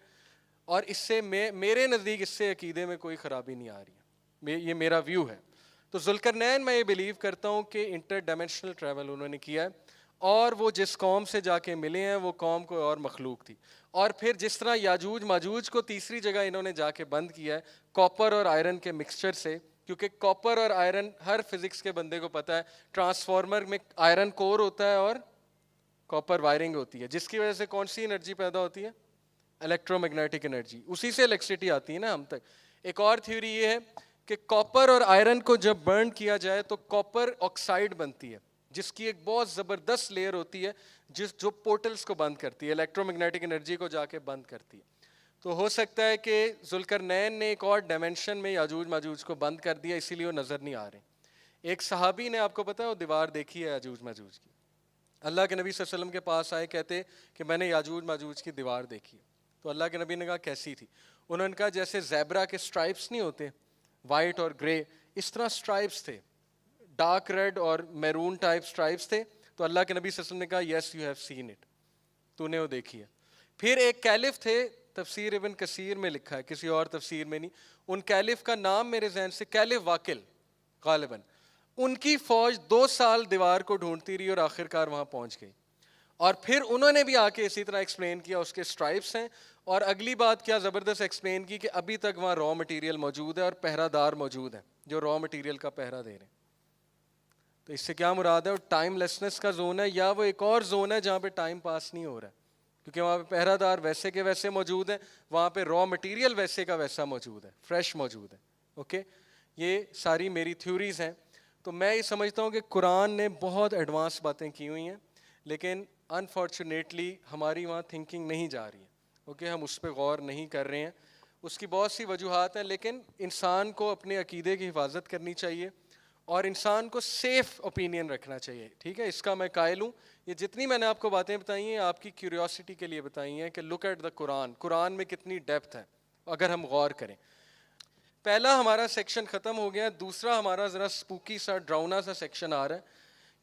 اور اس سے میرے نزدیک اس سے عقیدے میں کوئی خرابی نہیں آ رہی ہے, یہ میرا ویو ہے. تو ذوالقرنین میں یہ بلیو کرتا ہوں کہ انٹر ڈائمینشنل ٹریول انہوں نے کیا ہے, اور وہ جس قوم سے جا کے ملے ہیں وہ قوم کوئی اور مخلوق تھی. اور پھر جس طرح یاجوج ماجوج کو تیسری جگہ انہوں نے جا کے بند کیا ہے کاپر اور آئرن کے مکسچر سے, کیونکہ کاپر اور آئرن ہر فزکس کے بندے کو پتہ ہے, ٹرانسفارمر میں آئرن کور ہوتا ہے اور کاپر وائرنگ ہوتی ہے, جس کی وجہ سے کون سی انرجی پیدا ہوتی ہے؟ Electro magnetic energy. اسی سے الیکٹریسٹی آتی ہے نا ہم تک. ایک اور تھیوری یہ ہے کہ کاپر اور آئرن کو جب برن کیا جائے تو کاپر آکسائڈ بنتی ہے, جس کی ایک بہت زبردست لیئر ہوتی ہے جو پورٹلز کو بند کرتی ہے, الیکٹرو میگنیٹک انرجی کو جا کے بند کرتی ہے. تو ہو سکتا ہے کہ ذوالقرنین نے ایک اور ڈائمینشن میں یاجوج ماجوج کو بند کر دیا, اسی لیے وہ نظر نہیں آ رہے. ایک صحابی نے, آپ کو پتا ہے, وہ دیوار دیکھی ہے یاجوج ماجوج کی. اللہ کے نبی صلی اللہ علیہ وسلم کے پاس آئے, کہتے کہ میں نے یاجوج ماجوج کی دیوار دیکھی. تو اللہ کے نبی نے کہا کیسی تھی؟ انہوں نے کہا جیسے زیبرا کے سٹرائپس نہیں ہوتے وائٹ اور گرے, اس طرح سٹرائپس تھے, ڈارک ریڈ اور میرون ٹائپ سٹرائپس تھے. تو اللہ کے نبی صلی اللہ علیہ وسلم نے کہا yes you have seen it, تو نے وہ دیکھی ہے. پھر ایک کیلف تھے, تفسیر ابن کثیر میں لکھا ہے, کسی اور تفسیر میں نہیں. ان کیلف کا نام میرے ذہن سے کیلف واقل غالباً. ان کی فوج 2 سال دیوار کو ڈھونڈتی رہی اور آخرکار وہاں پہنچ گئی. اور پھر انہوں نے بھی آ کے اسی طرح ایکسپلین کیا اس کے سٹرائپس ہیں, اور اگلی بات کیا زبردست ایکسپلین کی کہ ابھی تک وہاں را مٹیریل موجود ہے اور پہرا دار موجود ہیں جو را مٹیریل کا پہرا دے رہے ہیں. تو اس سے کیا مراد ہے؟ وہ ٹائم لیسنس کا زون ہے, یا وہ ایک اور زون ہے جہاں پہ ٹائم پاس نہیں ہو رہا ہے, کیونکہ وہاں پہ پہرا دار ویسے کے ویسے موجود ہیں, وہاں پہ را مٹیریل ویسے کا ویسا موجود ہے, فریش موجود ہے. اوکے, یہ ساری میری تھیوریز ہیں. تو میں یہ سمجھتا ہوں کہ قرآن نے بہت ایڈوانس باتیں کی ہوئی ہیں, لیکن انفارچونیٹلی ہماری وہاں تھنکنگ نہیں جا رہی ہے. اوکے, ہم اس پہ غور نہیں کر رہے ہیں. اس کی بہت سی وجوہات ہیں, لیکن انسان کو اپنے عقیدے کی حفاظت کرنی چاہیے اور انسان کو سیف اوپینین رکھنا چاہیے. ٹھیک ہے, اس کا میں قائل ہوں. یہ جتنی میں نے آپ کو باتیں بتائی ہیں آپ کی کیوریوسٹی کے لیے بتائی ہیں کہ لک ایٹ دا قرآن, قرآن میں کتنی ڈیپتھ ہے اگر ہم غور کریں. پہلا ہمارا سیکشن ختم ہو گیا, دوسرا ہمارا ذرا سپوکی سا ڈراؤنا سا سیکشن آ رہا ہے,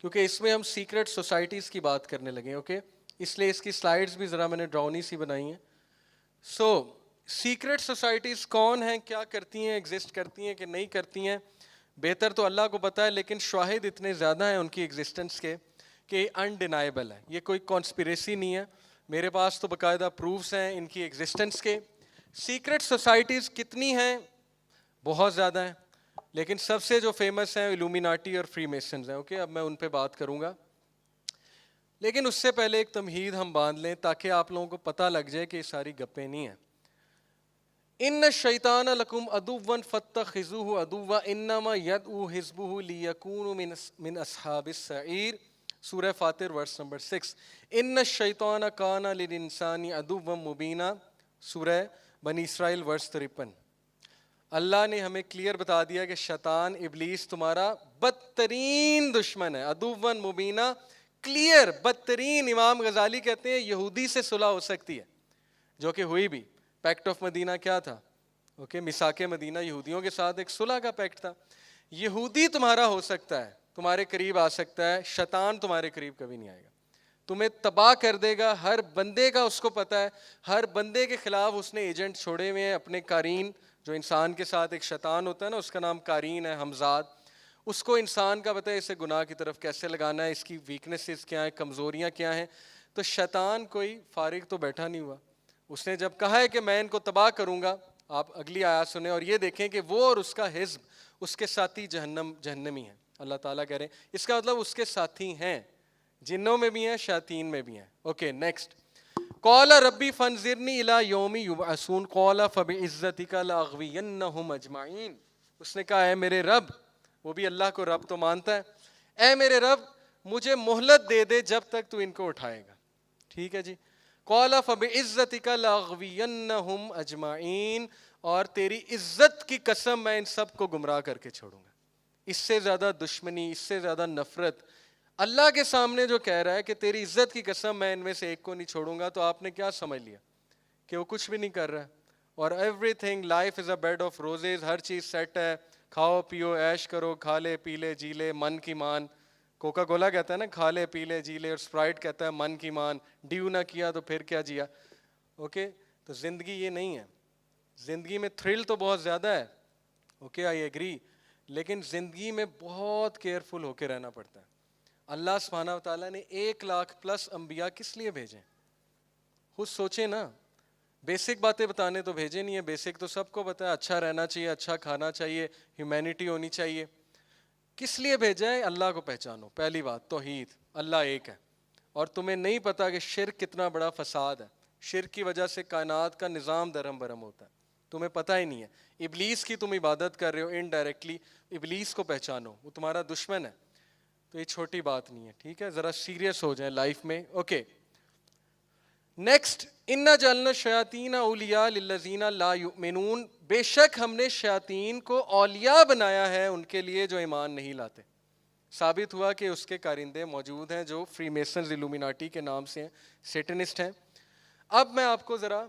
کیونکہ اس میں ہم سیکرٹ سوسائٹیز کی بات کرنے لگے. اوکے, اس لیے اس کی سلائیڈز بھی ذرا میں نے ڈراؤنی سی بنائی ہیں. سو سیکرٹ سوسائٹیز کون ہیں, کیا کرتی ہیں, ایگزسٹ کرتی ہیں کہ نہیں کرتی ہیں, بہتر تو اللہ کو پتہ ہے, لیکن شواہد اتنے زیادہ ہیں ان کی ایگزسٹنس کے کہ انڈینائبل ہے. یہ کوئی کانسپریسی نہیں ہے, میرے پاس تو باقاعدہ پروفس ہیں ان کی ایگزسٹنس کے. سیکرٹ سوسائٹیز کتنی ہیں؟ بہت زیادہ ہیں. لیکن سب سے جو فیمس ہیں الومیناٹی اور فری میسنز ہیں. اوکے, اب میں ان پہ بات کروں گا, لیکن اس سے پہلے ایک تمہید ہم باندھ لیں تاکہ آپ لوگوں کو پتہ لگ جائے کہ یہ ساری گپیں نہیں ہیں. ان الشیطان لکم عدوا فاتخذوہ عدوا انما یدعو حزبہ لیکونوا من اصحاب السعیر. سورہ فاطر ورس نمبر 6. ان الشیطان کان للانسان عدوا مبینا. سورہ بنی اسرائیل ورس 53. اللہ نے ہمیں کلیئر بتا دیا کہ شیطان ابلیس تمہارا بدترین دشمن ہے. عدوا مبینا, کلیئر بدترین. امام غزالی کہتے ہیں یہودی سے صلح ہو سکتی ہے, جو کہ ہوئی بھی. پیکٹ آف مدینہ کیا تھا؟ اوکے, میثاق مدینہ یہودیوں کے ساتھ ایک صلح کا پیکٹ تھا. یہودی تمہارا ہو سکتا ہے, تمہارے قریب آ سکتا ہے, شیطان تمہارے قریب کبھی نہیں آئے گا, تمہیں تباہ کر دے گا. ہر بندے کا اس کو پتہ ہے, ہر بندے کے خلاف اس نے ایجنٹ چھوڑے ہوئے ہیں اپنے قارین. جو انسان کے ساتھ ایک شیطان ہوتا ہے نا, اس کا نام قارین ہے, حمزاد. اس کو انسان کا پتہ ہے اسے گناہ کی طرف کیسے لگانا ہے, اس کی ویکنیسز کیا ہیں, کمزوریاں کیا ہیں. تو شیطان کوئی فارغ تو بیٹھا نہیں ہوا. اس نے جب کہا ہے کہ میں ان کو تباہ کروں گا, آپ اگلی آیات سنیں اور یہ دیکھیں کہ وہ اور اس کا حزب, اس کے ساتھی جہنمی ہیں. اللہ تعالیٰ کہہ رہے ہیں, اس کا مطلب اس کے ساتھی ہیں, جنوں میں بھی ہیں, شیاطین میں بھی ہیں. Okay, next. قال ربی فانظرنی الی یوم یبعثون قال فبعزتک لاغوینہم اجمعین. اس نے کہا اے میرے رب, وہ بھی اللہ کو رب تو مانتا ہے, اے میرے رب مجھے مہلت دے دے جب تک تو ان کو اٹھائے گا. ٹھیک ہے جی. قال فبعزتک لاغوینہم اجمعین, اور تیری عزت کی قسم میں ان سب کو گمراہ کر کے چھوڑوں گا. اس سے زیادہ دشمنی, اس سے زیادہ نفرت اللہ کے سامنے جو کہہ رہا ہے کہ تیری عزت کی قسم میں ان میں سے ایک کو نہیں چھوڑوں گا, تو آپ نے کیا سمجھ لیا کہ وہ کچھ بھی نہیں کر رہا ہے. اور everything, life is a bed of roses, ہر چیز سیٹ ہے, کھاؤ پیو عیش کرو, کھا لے پی لے جی لے, من کی مان. کوکا کولا کہتا ہے نا کھا لے پی لے جی لے, اور اسپرائٹ کہتا ہے من کی مان, ڈیو نہ کیا تو پھر کیا جیا. اوکے, تو زندگی یہ نہیں ہے. زندگی میں تھرل تو بہت زیادہ ہے, اوکے آئی ایگری, لیکن زندگی میں بہت کیئرفل ہو کے رہنا پڑتا ہے. اللہ سبحانہ وتعالیٰ نے 1,00,000+ انبیاء کس لیے بھیجے؟ خود سوچیں نا. بیسک باتیں بتانے تو بھیجے نہیں ہیں, بیسک تو سب کو پتہ ہے, اچھا رہنا چاہیے, اچھا کھانا چاہیے, ہیومینٹی ہونی چاہیے. کس لیے بھیجا ہے؟ اللہ کو پہچانو. پہلی بات توحید, اللہ ایک ہے. اور تمہیں نہیں پتا کہ شرک کتنا بڑا فساد ہے. شرک کی وجہ سے کائنات کا نظام درہم برہم ہوتا ہے, تمہیں پتہ ہی نہیں ہے. ابلیس کی تم عبادت کر رہے ہو انڈائریکٹلی, ابلیس کو پہچانو, وہ تمہارا دشمن ہے. تو یہ چھوٹی بات نہیں ہے, ٹھیک ہے, ذرا سیریس ہو جائیں لائف میں. Okay, next. انا جعلنا الشیاطین اولیاء للذین لا یؤمنون, بے شک ہم نے شیاطین کو اولیاء بنایا ہے ان کے لیے جو ایمان نہیں لاتے. ثابت ہوا کہ اس کے کارندے موجود ہیں جو فری میسنز الومیناٹی کے نام سے ہیں, سیٹنسٹ ہیں. اب میں آپ کو ذرا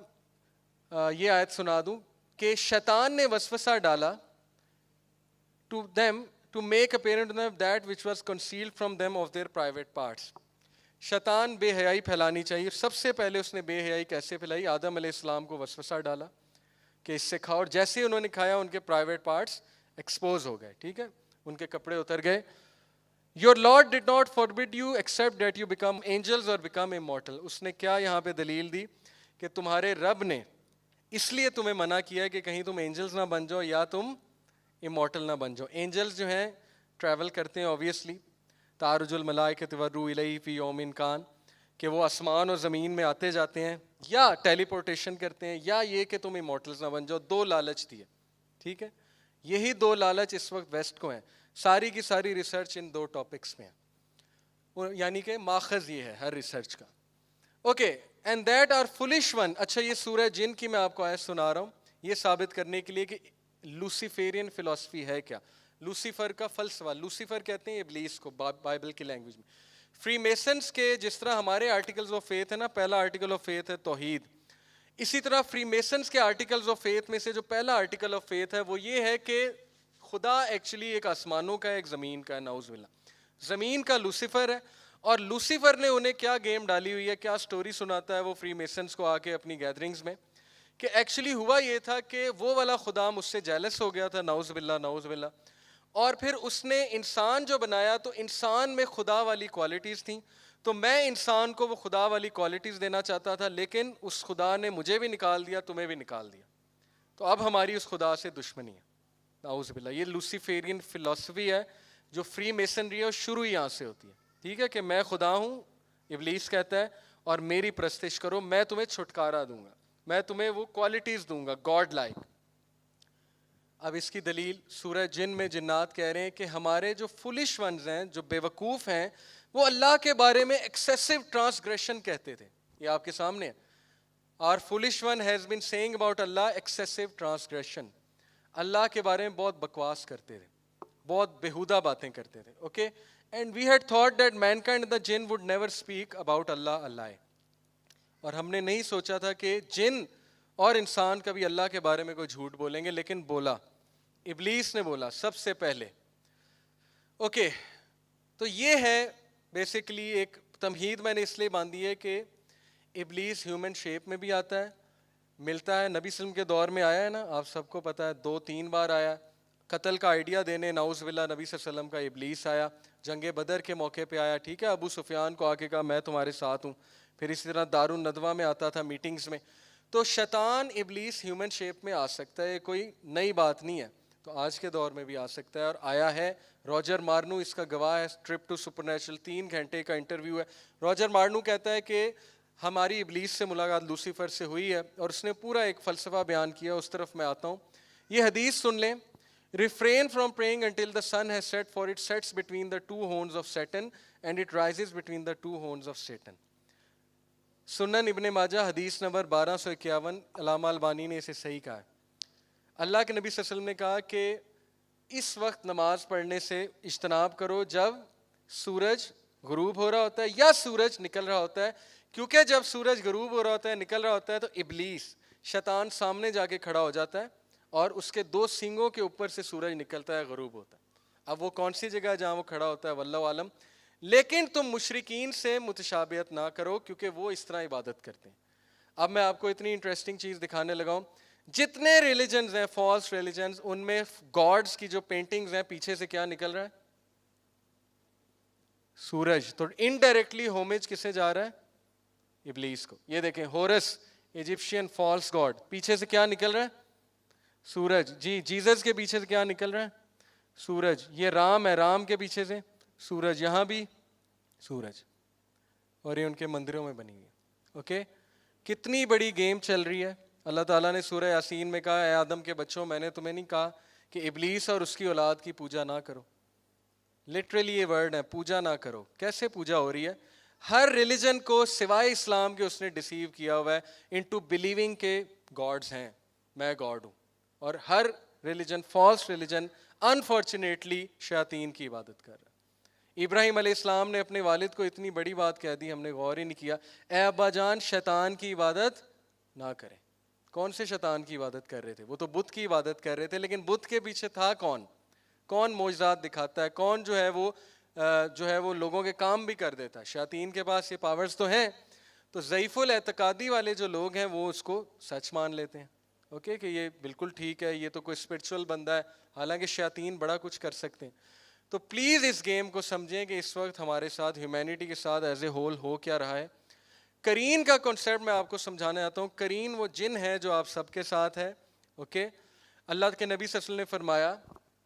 یہ آیت سنا دوں کہ شیطان نے وسوسہ ڈالا to them to make apparent to them that which was concealed from them of their private parts. شیطان بے حیائی پھیلانی چاہیے. سب سے پہلے اس نے بے حیائی کیسے پھیلائی؟ آدم علیہ السلام کو وسوسہ ڈالا کہ اس سے کھاؤ, اور جیسے ہی انہوں نے کھایا ان کے پرائیویٹ پارٹس ایکسپوز ہو گئے. ٹھیک ہے, ان کے کپڑے اتر گئے. Your Lord did not forbid you except that you become angels or become immortal. اس نے کیا یہاں پہ دلیل دی کہ تمہارے رب نے اس لیے تمہیں منع کیا ہے کہ کہیں تم اینجلز نہ بن جاؤ یا تم امورٹل نہ بن جاؤ. اینجلز جو ہیں ٹریول کرتے ہیں اوبیسلی, تعرج الملائکۃ والروح الیہ فی یوم کان, کہ وہ آسمان اور زمین میں آتے جاتے ہیں, یا ٹیلی پورٹیشن کرتے ہیں, یا یہ کہ تم امورٹلز نہ بن جاؤ. 2 لالچ دیے. ٹھیک ہے, یہی 2 لالچ اس وقت ویسٹ کو ہیں. ساری کی ساری ریسرچ ان 2 ٹاپکس میں ہے, یعنی کہ ماخذ یہ ہے ہر ریسرچ کا. Okay, and that are flush one. اچھا, یہ سورہ جن کی میں آپ کو آیت سنا رہا ہوں یہ ثابت کرنے کے لیے کہ لوسیفیرین فلسفی ہے کیا. لوسیفر کا فلسفہ, لوسیفر کہتے ہیں ابلیس کو بائبل کی لینگویج میں. فری میسنس کے جس طرح ہمارے آرٹیکلز آف فیتھ ہے نا, پہلا آرٹیکل آف فیتھ ہے توحید, اسی طرح فری میسنس کے آرٹیکلز آف فیتھ میں سے جو پہلا آرٹیکل آف فیتھ ہے وہ یہ ہے کہ خدا ایکچولی ایک آسمانوں کا ہے, ایک زمین کا ہے. نعوذ باللہ. زمین کا لوسیفر ہے, اور لوسیفر نے انہیں کیا گیم ڈالی ہوئی ہے, کیا سٹوری سناتا ہے وہ فری میسنس کو آ کے اپنی گیدرنگز میں, کہ ایکچولی ہوا یہ تھا کہ وہ والا خدا مجھ سے جیلس ہو گیا تھا, نعوذ باللہ نعوذ باللہ, اور پھر اس نے انسان جو بنایا تو انسان میں خدا والی کوالٹیز تھیں, تو میں انسان کو وہ خدا والی کوالٹیز دینا چاہتا تھا, لیکن اس خدا نے مجھے بھی نکال دیا, تمہیں بھی نکال دیا, تو اب ہماری اس خدا سے دشمنی ہے. نعوذ باللہ. یہ لوسیفیرین فلسفی ہے جو فری میسنری ہے، اور شروع ہی یہاں سے ہوتی ہے. ٹھیک ہے کہ میں خدا ہوں، ابلیس کہتا ہے، اور میری پرستش کرو، میں تمہیں چھٹکارا دوں گا، میں تمہیں وہ کوالٹیز دوں گا گاڈ لائک. اب اس کی دلیل سورہ جن میں جنات کہہ رہے ہیں کہ ہمارے جو فولش ونز ہیں، جو بے وقوف ہیں، وہ اللہ کے بارے میں ایکسیسو ٹرانسگریشن کہتے تھے. یہ آپ کے سامنے ہے. Our foolish one has been saying about Allah excessive transgression. اللہ کے بارے میں بہت بکواس کرتے تھے، بہت بےہودہ باتیں کرتے تھے. Okay, and we had thought that mankind the جن وڈ نیور اسپیک اباؤٹ اللہ اللہ. اور ہم نے نہیں سوچا تھا کہ جن اور انسان کبھی اللہ کے بارے میں کوئی جھوٹ بولیں گے، لیکن بولا، ابلیس نے بولا سب سے پہلے. اوکے، تو یہ ہے بیسیکلی ایک تمہید میں نے اس لیے باندھی ہے کہ ابلیس ہیومن شیپ میں بھی آتا ہے، ملتا ہے. نبی صلی اللہ علیہ وسلم کے دور میں آیا ہے نا، آپ سب کو پتہ ہے، 2-3 بار آیا. قتل کا آئیڈیا دینے نعوذ باللہ نبی صلی اللہ علیہ وسلم کا ابلیس آیا. جنگ بدر کے موقع پہ آیا، ٹھیک ہے، ابو سفیان کو آ کے کہا میں تمہارے ساتھ ہوں. پھر اسی طرح دارالندوہ میں آتا تھا میٹنگز میں. تو شیطان ابلیس ہیومن شیپ میں آ سکتا ہے، کوئی نئی بات نہیں ہے. تو آج کے دور میں بھی آ سکتا ہے، اور آیا ہے. روجر مارنو اس کا گواہ ہے. ٹرپ ٹو سپر نیچرل 3 گھنٹے کا انٹرویو ہے. روجر مارنو کہتا ہے کہ ہماری ابلیس سے ملاقات لوسیفر سے ہوئی ہے، اور اس نے پورا ایک فلسفہ بیان کیا. اس طرف میں آتا ہوں. یہ حدیث سن لیں: refrain from praying until the sun has set, for it sets between the two horns of Satan and it rises between the two horns of Satan. سنن ابن ماجہ حدیث نمبر 1251. علامہ البانی نے اسے صحیح کہا ہے. اللہ کے نبی صلی اللہ علیہ وسلم نے کہا کہ اس وقت نماز پڑھنے سے اجتناب کرو جب سورج غروب ہو رہا ہوتا ہے یا سورج نکل رہا ہوتا ہے، کیونکہ جب سورج غروب ہو رہا ہوتا ہے، نکل رہا ہوتا ہے، تو ابلیس شیطان سامنے جا کے کھڑا ہو جاتا ہے، اور اس کے 2 سینگوں کے اوپر سے سورج نکلتا ہے، غروب ہوتا ہے. اب وہ کون سی جگہ جہاں وہ کھڑا ہوتا ہے واللہ عالم. لیکن تم مشرکین سے متشابہت نہ کرو، کیونکہ وہ اس طرح عبادت کرتے ہیں. اب میں آپ کو اتنی انٹرسٹنگ چیز دکھانے لگا ہوں. جتنے ریلیجنز ہیں، فالس ریلیجنز، ان میں گاڈز کی جو پینٹنگز ہیں، پیچھے سے کیا نکل رہا ہے؟ سورج. تو انڈائریکٹلی ہومیج کسے جا رہا ہے؟ ابلیس کو. یہ دیکھیں، ہورس ایجپشین فالس گاڈ، پیچھے سے کیا نکل رہا ہے؟ سورج. جی، جیزس کے پیچھے سے کیا نکل رہا ہے؟ سورج. یہ رام ہے، رام کے پیچھے سے سورج، یہاں بھی سورج، اور یہ ان کے مندروں میں بنی ہوئی ہے. اوکے، کتنی بڑی گیم چل رہی ہے. اللہ تعالیٰ نے سورہ یاسین میں کہا، اے آدم کے بچوں، میں نے تمہیں نہیں کہا کہ ابلیس اور اس کی اولاد کی پوجا نہ کرو. لٹرلی یہ ورڈ ہے، پوجا نہ کرو. کیسے پوجا ہو رہی ہے؟ ہر ریلیجن کو سوائے اسلام کے اس نے ڈیسیو کیا ہوا ہے انٹو بلیونگ کہ گاڈز ہیں، میں گاڈ ہوں. اور ہر ریلیجن، فالس ریلیجن، انفارچونیٹلی شیاطین کی عبادت کر رہا ہے. ابراہیم علیہ السلام نے اپنے والد کو اتنی بڑی بات کہہ دی، ہم نے غور ہی نہیں کیا، اے ابا جان شیطان کی عبادت نہ کریں. کون سے شیطان کی عبادت کر رہے تھے؟ وہ تو بت کی عبادت کر رہے تھے. لیکن بت کے پیچھے تھا کون؟ کون معجزات دکھاتا ہے؟ کون جو ہے وہ لوگوں کے کام بھی کر دیتا ہے؟ شیاطین کے پاس یہ پاورز تو ہیں. تو ضعیف الاعتقادی والے جو لوگ ہیں وہ اس کو سچ مان لیتے ہیں. اوکے، کہ یہ بالکل ٹھیک ہے، یہ تو کوئی اسپرچول بندہ ہے، حالانکہ شیاطین بڑا کچھ کر سکتے ہیں. تو پلیز اس گیم کو سمجھیں کہ اس وقت ہمارے ساتھ، ہیومینٹی کے ساتھ ایز اے ہول ہو کیا رہا ہے. کرین کا کنسیپٹ میں آپ کو سمجھانے آتا ہوں. کرین وہ جن ہے جو آپ سب کے ساتھ ہے. اوکے، اللہ کے نبی صلی اللہ علیہ وسلم نے فرمایا،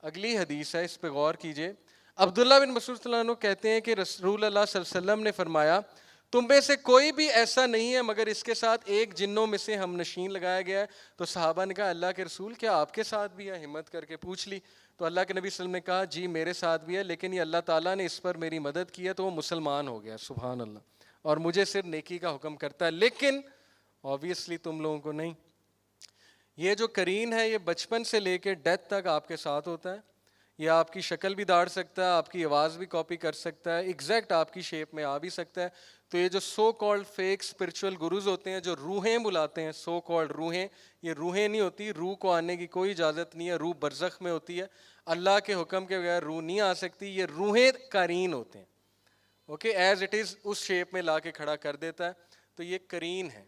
اگلی حدیث ہے، اس پہ غور کیجئے. عبداللہ بن مسعود صلی اللہ عنہ کہتے ہیں کہ رسول اللہ صلی اللہ علیہ وسلم نے فرمایا، تم میں سے کوئی بھی ایسا نہیں ہے مگر اس کے ساتھ ایک جنوں میں سے ہم نشین لگایا گیا ہے. تو صحابہ نے کہا، اللہ کے رسول، کیا آپ کے ساتھ بھی ہے؟ ہمت کر کے پوچھ لی. تو اللہ کے نبی صلی اللہ علیہ وسلم نے کہا، جی میرے ساتھ بھی ہے، لیکن یہ اللہ تعالیٰ نے اس پر میری مدد کی ہے تو وہ مسلمان ہو گیا. سبحان اللہ. اور مجھے صرف نیکی کا حکم کرتا ہے، لیکن آبویسلی تم لوگوں کو نہیں. یہ جو کرین ہے، یہ بچپن سے لے کے ڈیتھ تک آپ کے ساتھ ہوتا ہے. یہ آپ کی شکل بھی داڑ سکتا ہے، آپ کی آواز بھی کاپی کر سکتا ہے، ایگزیکٹ آپ کی شیپ میں آ بھی سکتا ہے. تو یہ جو so called fake spiritual gurus ہوتے ہیں، جو روحیں بلاتے ہیں، سو کالڈ روحیں، یہ روحیں نہیں ہوتی. روح کو آنے کی کوئی اجازت نہیں ہے. روح برزخ میں ہوتی ہے. اللہ کے حکم کے بغیر روح نہیں آ سکتی. یہ روحیں کرین ہوتے ہیں. اوکے، ایز اٹ از اس شیپ میں لا کے کھڑا کر دیتا ہے. تو یہ کرین ہے،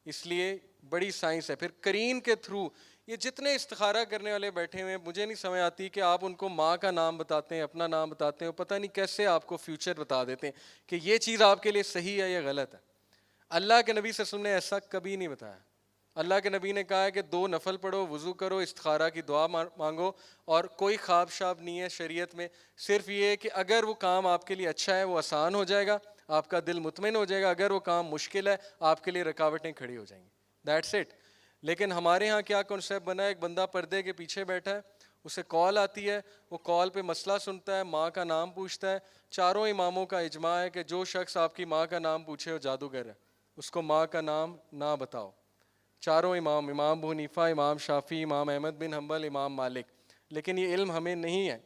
اس لیے بڑی سائنس ہے. پھر کرین کے تھرو یہ جتنے استخارہ کرنے والے بیٹھے ہوئے ہیں، مجھے نہیں سمجھ آتی کہ آپ ان کو ماں کا نام بتاتے ہیں، اپنا نام بتاتے ہیں، پتہ نہیں کیسے آپ کو فیوچر بتا دیتے ہیں کہ یہ چیز آپ کے لیے صحیح ہے یا غلط ہے. اللہ کے نبی صلی اللہ علیہ وسلم نے ایسا کبھی نہیں بتایا. اللہ کے نبی نے کہا ہے کہ 2 نفل پڑھو, وضو کرو, استخارہ کی دعا مانگو, اور کوئی خواب شاب نہیں ہے شریعت میں, صرف یہ ہے کہ اگر وہ کام آپ کے لیے اچھا ہے وہ آسان ہو جائے گا, آپ کا دل مطمئن ہو جائے گا, اگر وہ کام مشکل ہے آپ کے لیے رکاوٹیں کھڑی ہو جائیں گی, دیٹس اٹ. لیکن ہمارے ہاں کیا کنسیپٹ بنا ہے, ایک بندہ پردے کے پیچھے بیٹھا ہے, اسے کال آتی ہے, وہ کال پہ مسئلہ سنتا ہے, ماں کا نام پوچھتا ہے, چاروں اماموں کا اجماع ہے کہ جو شخص آپ کی ماں کا نام پوچھے وہ جادوگر ہے, اس کو ماں کا نام نہ بتاؤ. چاروں امام, امام ابو حنیفہ, امام شافعی, امام احمد بن حنبل, امام مالک. لیکن یہ علم ہمیں نہیں ہے,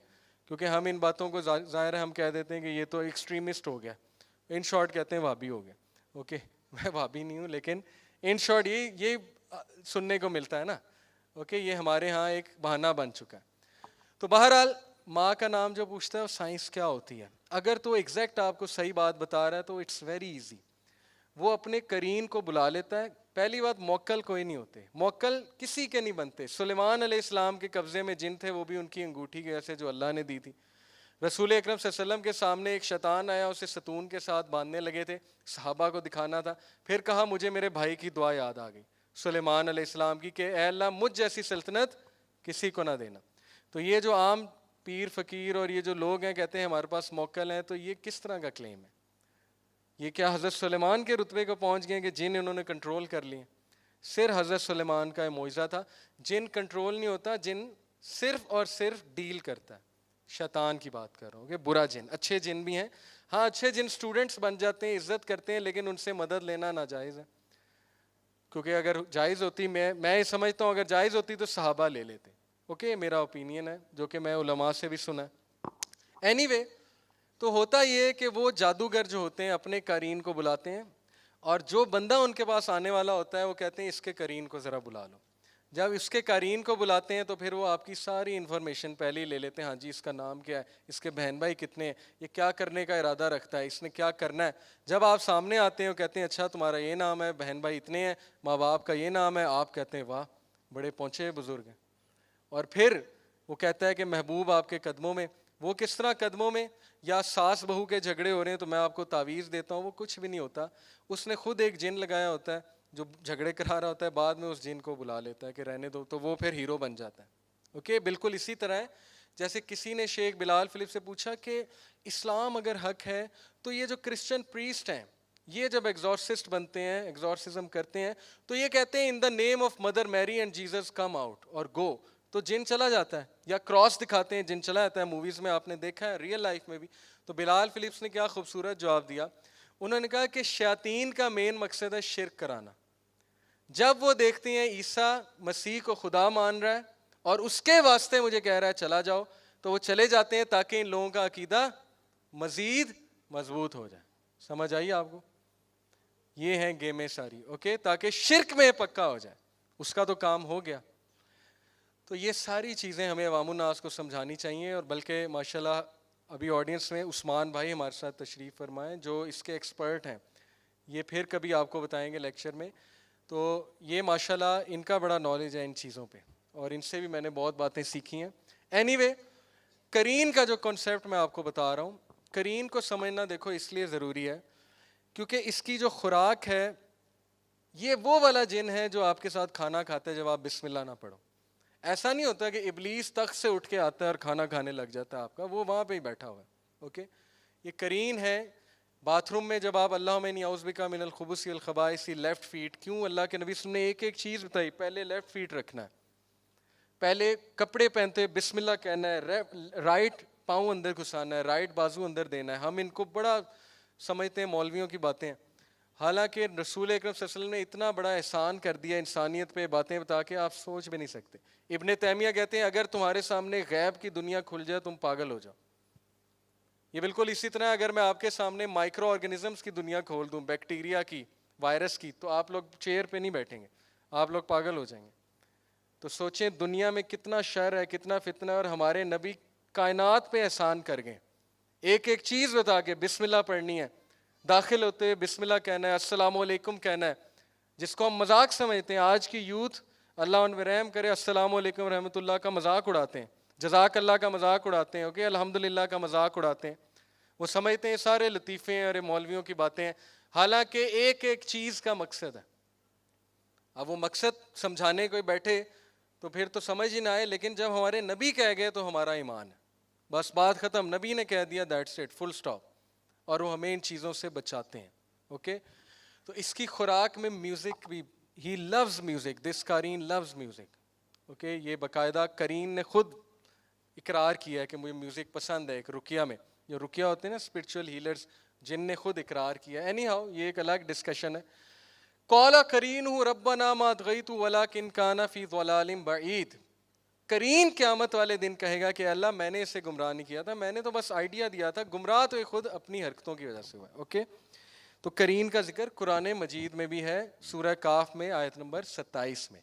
کیونکہ ہم ان باتوں کو ظاہر ہے ہم کہہ دیتے ہیں کہ یہ تو ایکسٹریمسٹ ہو گیا, ان شارٹ کہتے ہیں وہابی ہو گیا. اوکے, میں وہابی نہیں ہوں, لیکن ان شارٹ یہ سننے کو ملتا ہے نا. اوکے, یہ ہمارے ہاں ایک بہانہ بن چکا ہے. تو بہرحال ماں کا نام جو پوچھتا ہے وہ سائنس کیا ہوتی ہے, اگر تو ایگزیکٹ آپ کو صحیح بات بتا رہا ہے تو اٹس ویری ایزی. وہ اپنے قرین کو بلا لیتا ہے. پہلی بات, موکل کوئی نہیں ہوتے, موکل کسی کے نہیں بنتے. سلیمان علیہ السلام کے قبضے میں جن تھے, وہ بھی ان کی انگوٹھی کی وجہ سے جو اللہ نے دی تھی. رسول اکرم صلی اللہ علیہ وسلم کے سامنے ایک شیطان آیا, اسے ستون کے ساتھ باندھنے لگے تھے, صحابہ کو دکھانا تھا, پھر کہا مجھے میرے بھائی کی دعا یاد آ گئی سلیمان علیہ السلام کی کہ اے اللہ مجھ جیسی سلطنت کسی کو نہ دینا. تو یہ جو عام پیر فقیر اور یہ جو لوگ ہیں کہتے ہیں ہمارے پاس موکل ہیں, تو یہ کس طرح کا کلیم ہے؟ یہ کیا حضرت سلیمان کے رتبے کو پہنچ گئے کہ جن انہوں نے کنٹرول کر لیے؟ صرف حضرت سلیمان کا معجزہ تھا. جن کنٹرول نہیں ہوتا, جن صرف اور صرف ڈیل کرتا ہے. شیطان کی بات کر رہا ہوں کہ برا جن, اچھے جن بھی ہیں, ہاں اچھے جن اسٹوڈنٹس بن جاتے ہیں, عزت کرتے ہیں, لیکن ان سے مدد لینا ناجائز ہے. کیونکہ اگر جائز ہوتی, میں سمجھتا ہوں اگر جائز ہوتی تو صحابہ لے لیتے. اوکے, میرا اوپینین ہے جو کہ میں علماء سے بھی سنا ہے. اینی وے, تو ہوتا یہ کہ وہ جادوگر جو ہوتے ہیں اپنے قرین کو بلاتے ہیں, اور جو بندہ ان کے پاس آنے والا ہوتا ہے وہ کہتے ہیں اس کے قرین کو ذرا بلا لو. جب اس کے قرین کو بلاتے ہیں تو پھر وہ آپ کی ساری انفارمیشن پہلے ہی لے لیتے ہیں. ہاں جی, اس کا نام کیا ہے, اس کے بہن بھائی کتنے ہیں, یہ کیا کرنے کا ارادہ رکھتا ہے, اس نے کیا کرنا ہے. جب آپ سامنے آتے ہیں وہ کہتے ہیں اچھا تمہارا یہ نام ہے, بہن بھائی اتنے ہیں, ماں باپ کا یہ نام ہے, آپ کہتے ہیں واہ بڑے پہنچے بزرگ ہیں. اور پھر وہ کہتا ہے کہ محبوب آپ کے قدموں میں. وہ کس طرح قدموں میں؟ یا ساس بہو کے جھگڑے ہو رہے ہیں تو میں آپ کو تعویذ دیتا ہوں, وہ کچھ بھی نہیں ہوتا. اس نے خود ایک جن لگایا ہوتا ہے جو جھگڑے کرا رہا ہوتا ہے, بعد میں اس جن کو بلا لیتا ہے کہ رہنے دو, تو وہ پھر ہیرو بن جاتا ہے. اوکے, بالکل اسی طرح ہے جیسے کسی نے شیخ بلال فلپ سے پوچھا کہ اسلام اگر حق ہے تو یہ جو کرسچن پریسٹ ہیں یہ جب ایگزورسسٹ بنتے ہیں, ایگزورسزم کرتے ہیں, تو یہ کہتے ہیں ان دا نیم آف مدر میری اینڈ جیزس کم آؤٹ اور گو, تو جن چلا جاتا ہے. یا کراس دکھاتے ہیں, جن چلا جاتا ہے, موویز میں آپ نے دیکھا ہے, ریئل لائف میں بھی. تو بلال فلپس نے کیا خوبصورت جواب دیا, انہوں نے کہا کہ شیاطین کا مین مقصد ہے شرک کرانا. جب وہ دیکھتے ہیں عیسیٰ مسیح کو خدا مان رہا ہے اور اس کے واسطے مجھے کہہ رہا ہے چلا جاؤ, تو وہ چلے جاتے ہیں تاکہ ان لوگوں کا عقیدہ مزید مضبوط ہو جائے. سمجھ آئیے آپ کو؟ یہ ہیں گیمیں ساری. اوکے, تاکہ شرک میں پکا ہو جائے, اس کا تو کام ہو گیا. تو یہ ساری چیزیں ہمیں عوام الناس کو سمجھانی چاہیے. اور بلکہ ماشاءاللہ ابھی آڈینس میں عثمان بھائی ہمارے ساتھ تشریف فرمائیں جو اس کے ایکسپرٹ ہیں, یہ پھر کبھی آپ کو بتائیں گے لیکچر میں. تو یہ ماشاءاللہ ان کا بڑا نالج ہے ان چیزوں پہ, اور ان سے بھی میں نے بہت باتیں سیکھی ہیں. اینی وے, قرین کا جو کنسیپٹ میں آپ کو بتا رہا ہوں, قرین کو سمجھنا دیکھو اس لیے ضروری ہے کیونکہ اس کی جو خوراک ہے یہ وہ والا جن ہے جو آپ کے ساتھ کھانا کھاتا ہے جب آپ بسم اللہ نہ پڑھو. ایسا نہیں ہوتا کہ ابلیس تخت سے اٹھ کے آتا ہے اور کھانا کھانے لگ جاتا ہے آپ کا, وہ وہاں پہ ہی بیٹھا ہوا ہے. اوکے, یہ قرین ہے. باتھ روم میں جب آپ اللہم انی اعوذ بک من الخبث والخبائث, لیفٹ فیٹ, کیوں اللہ کے نبی صلی اللہ علیہ وسلم نے ایک چیز بتائی, پہلے لیفٹ فیٹ رکھنا ہے, پہلے کپڑے پہنتے بسم اللہ کہنا ہے, رائٹ پاؤں اندر گھسانا ہے, رائٹ بازو اندر دینا ہے. ہم ان کو بڑا سمجھتے ہیں مولویوں کی باتیں, حالانکہ رسول اکرم صلی اللہ علیہ وسلم نے اتنا بڑا احسان کر دیا انسانیت پہ, باتیں بتا کے آپ سوچ بھی نہیں سکتے. ابن تیمیہ کہتے ہیں اگر تمہارے سامنے غیب کی دنیا کھل جائے تم پاگل ہو جاؤ. یہ بالکل اسی طرح اگر میں آپ کے سامنے مائکرو آرگینزمس کی دنیا کھول دوں, بیکٹیریا کی, وائرس کی, تو آپ لوگ چیئر پہ نہیں بیٹھیں گے, آپ لوگ پاگل ہو جائیں گے. تو سوچیں دنیا میں کتنا شر ہے, کتنا فتنہ ہے, اور ہمارے نبی کائنات پہ احسان کر گئے, ایک ایک چیز بتا کے بسم اللہ پڑھنی ہے, داخل ہوتے ہوئے بسم اللہ کہنا ہے, السلام علیکم کہنا ہے, جس کو ہم مذاق سمجھتے ہیں. آج کی یوتھ اللہ ان پہ رحم کرے السلام علیکم رحمۃ اللہ کا مذاق اڑاتے ہیں, جزاک اللہ کا مذاق اڑاتے ہیں, اوکے الحمدللہ کا مذاق اڑاتے ہیں. وہ سمجھتے ہیں سارے لطیفے ہیں اور مولویوں کی باتیں ہیں, حالانکہ ایک ایک چیز کا مقصد ہے. اب وہ مقصد سمجھانے کوئی بیٹھے تو پھر تو سمجھ ہی نہ آئے, لیکن جب ہمارے نبی کہہ گئے تو ہمارا ایمان ہے, بس بات ختم, نبی نے کہہ دیا, دیٹس اٹ, فل اسٹاپ, اور وہ ہمیں ان چیزوں سے بچاتے ہیں. اوکے, تو اس کی خوراک میں میوزک بھی, ہی لوز میوزک, دس قارین لوز میوزک. اوکے, یہ باقاعدہ قرین نے خود اقرار کیا ہے کہ مجھے میوزک پسند ہے. ایک رقیہ میں, جو رقیہ ہوتے ہیں نا اسپرچول ہیلرز, جن نے خود اقرار کیا. اینی ہاؤ یہ ایک الگ ڈسکشن ہے. قال قرینہ ربنا ما اطغیتہ ولکن کان فی ضلال بعید. قرین قیامت والے دن کہے گا کہ اللہ میں نے اسے گمراہ نہیں کیا تھا, میں نے تو بس آئیڈیا دیا تھا, گمراہ تو یہ خود اپنی حرکتوں کی وجہ سے ہوا ہے. اوکے, تو قرین کا ذکر قرآن مجید میں بھی ہے, سورہ کاف میں آیت نمبر 27 میں.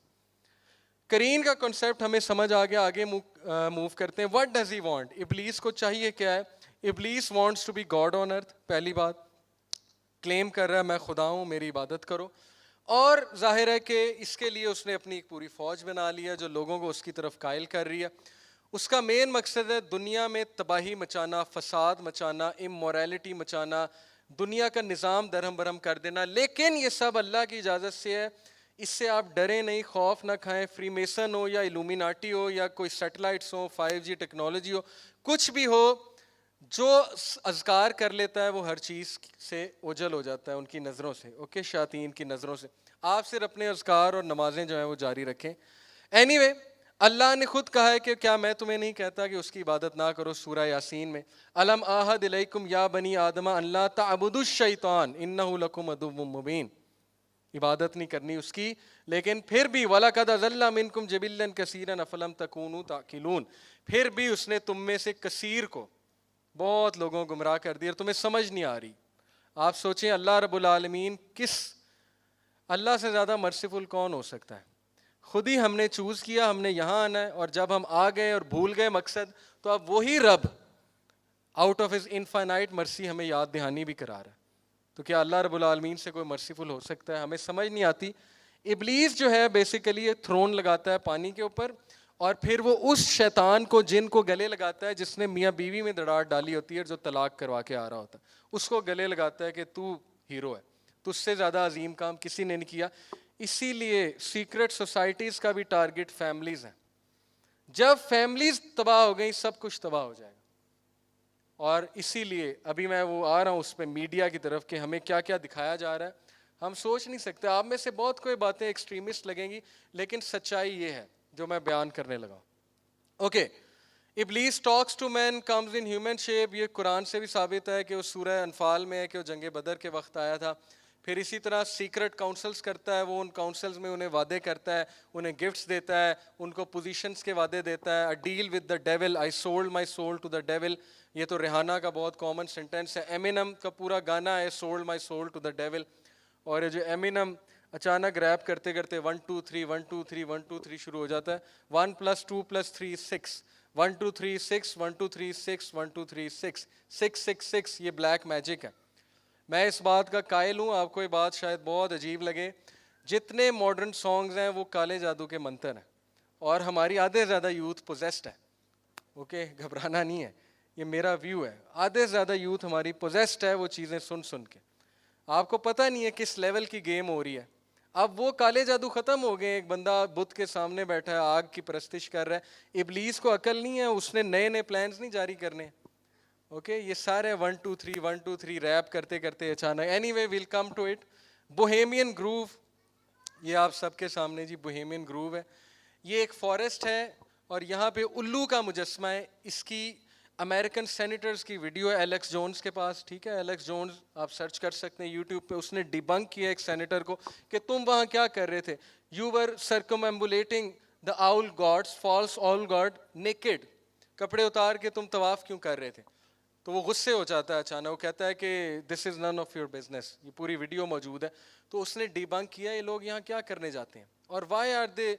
قرین کا کنسیپٹ ہمیں سمجھ آ گیا, آگے موو کرتے ہیں. واٹ ڈز ہی وانٹ, ابلیس کو چاہیے کیا ہے؟ ابلیس وانٹس ٹو بی گاڈ آن ارتھ. پہلی بات, کلیم کر رہا ہے میں خدا ہوں, میری عبادت کرو. اور ظاہر ہے کہ اس کے لیے اس نے اپنی ایک پوری فوج بنا لی ہے جو لوگوں کو اس کی طرف قائل کر رہی ہے. اس کا مین مقصد ہے دنیا میں تباہی مچانا, فساد مچانا, امورالٹی مچانا, دنیا کا نظام درہم برہم کر دینا. لیکن یہ سب اللہ کی اجازت سے ہے, اس سے آپ ڈریں نہیں, خوف نہ کھائیں. فری میسن ہو یا الومیناٹی ہو یا کوئی سیٹلائٹس ہو, 5G ٹیکنالوجی ہو, کچھ بھی ہو, جو اذکار کر لیتا ہے وہ ہر چیز سے اوجھل ہو جاتا ہے ان کی نظروں سے. اوکے, شیاطین کی نظروں سے. آپ صرف اپنے اذکار اور نمازیں جو ہیں وہ جاری رکھیں. اینی وے, اللہ نے خود کہا ہے کہ کیا میں تمہیں نہیں کہتا کہ اس کی عبادت نہ کرو. سورہ یاسین میں, الم اعہد الیکم یا بنی آدم ان لا تعبدوا الشیطان انہ لکم عدو مبین. عبادت نہیں کرنی اس کی, لیکن پھر بھی وَلَقَدْ أَضَلَّ مِنْكُمْ جِبِلًّا كَثِيرًا أَفَلَمْ تَكُونُوا تَعْقِلُونَ. پھر بھی اس نے تم میں سے کثیر کو, بہت لوگوں کو گمراہ کر دیا, تمہیں سمجھ نہیں آ رہی. آپ سوچیں اللہ رب العالمین کس, اللہ سے زیادہ مرسیفل کون ہو سکتا ہے؟ خود ہی ہم نے چوز کیا, ہم نے یہاں آنا ہے, اور جب ہم آ گئے اور بھول گئے مقصد, تو اب وہی رب آؤٹ آف ہز انفائنائٹ مرسی ہمیں یاد دہانی بھی کرا رہا ہے. تو کیا اللہ رب العالمین سے کوئی مرسیفل ہو سکتا ہے؟ ہمیں سمجھ نہیں آتی. ابلیس جو ہے بیسیکلی ایک تھرون لگاتا ہے پانی کے اوپر, اور پھر وہ اس شیطان کو, جن کو گلے لگاتا ہے, جس نے میاں بیوی میں دراڑ ڈالی ہوتی ہے, جو طلاق کروا کے آ رہا ہوتا ہے, اس کو گلے لگاتا ہے کہ تو ہیرو ہے, تو اس سے زیادہ عظیم کام کسی نے نہیں کیا. اسی لیے سیکرٹ سوسائٹیز کا بھی ٹارگٹ فیملیز ہیں. جب فیملیز تباہ ہو گئی سب کچھ تباہ ہو جائے گا. اور اسی لیے ابھی میں وہ آ رہا ہوں اس پہ میڈیا کی طرف کہ ہمیں کیا کیا دکھایا جا رہا ہے, ہم سوچ نہیں سکتے. آپ میں سے بہت کوئی باتیں ایکسٹریمسٹ لگیں گی, لیکن سچائی یہ ہے جو میں بیان کرنے لگا. اوکے, ابلیس talks to man comes in human shape. یہ قرآن سے بھی ثابت ہے کہ وہ سورہ انفال میں ہے کہ وہ جنگ بدر کے وقت آیا تھا. پھر اسی طرح سیکرٹ کاؤنسلز کرتا ہے, وہ ان کاؤنسلز میں انہیں وعدے کرتا ہے, انہیں گفٹس دیتا ہے, ان کو پوزیشنز کے وعدے دیتا ہے. Deal with the devil, I sold my soul to the devil. یہ تو ریحانہ کا بہت کامن سینٹینس ہے. ایمینم کا پورا گانا ہے sold my soul to the devil. اور یہ جو ایمینم اچانک ریپ کرتے کرتے 1 2 3 1 2 3 1 2 3 شروع ہو جاتا ہے, 1 + 2 + 3 6, 1 2 3 6, 1 2 3 6, 1 2 3 6, 6 6 6. یہ بلیک میجک ہے. میں اس بات کا قائل ہوں, آپ کو یہ بات شاید بہت عجیب لگے, جتنے ماڈرن سانگز ہیں وہ کالے جادو کے منتر ہیں, اور ہماری آدھے سے زیادہ یوتھ پوزیسڈ ہے. اوکے, گھبرانا نہیں ہے, یہ میرا ویو ہے. آدھے سے زیادہ یوتھ ہماری پوزیسڈ ہے وہ چیزیں سن سن کے. آپ کو پتہ نہیں ہے کس لیول کی گیم ہو رہی ہے. اب وہ کالے جادو ختم ہو گئے. ایک بندہ بت کے سامنے بیٹھا ہے, آگ کی پرستش کر رہا ہے. ابلیس کو عقل نہیں ہے, اس نے نئے نئے پلانز نہیں جاری کرنے. اوکے, یہ سارے 1 2 3 1 2 3 ریپ کرتے کرتے اچانک. Anyway well come to it. Bohemian Grove, یہ آپ سب کے سامنے جی بوہیمین گروو ہے. یہ ایک فارسٹ ہے, اور یہاں پہ الو کا مجسمہ ہے. اس کی امریکن سینیٹرز کی ویڈیو ہے ایلیکس جونز کے پاس. ٹھیک ہے, ایلیکس جونز آپ سرچ کر سکتے ہیں یوٹیوب پہ. اس نے ڈیبنک کیا ایک سینیٹر کو کہ تم وہاں کیا کر رہے تھے. You were circumambulating the owl gods, false owl god, naked. کپڑے اتار کے تم طواف کیوں کر رہے تھے. تو وہ غصے ہو جاتا ہے اچانک, وہ کہتا ہے کہ دس از نن آف یور بزنس. یہ پوری ویڈیو موجود ہے. تو اس نے ڈیبنک کیا یہ لوگ یہاں کیا کرنے جاتے ہیں, اور وائی آر دے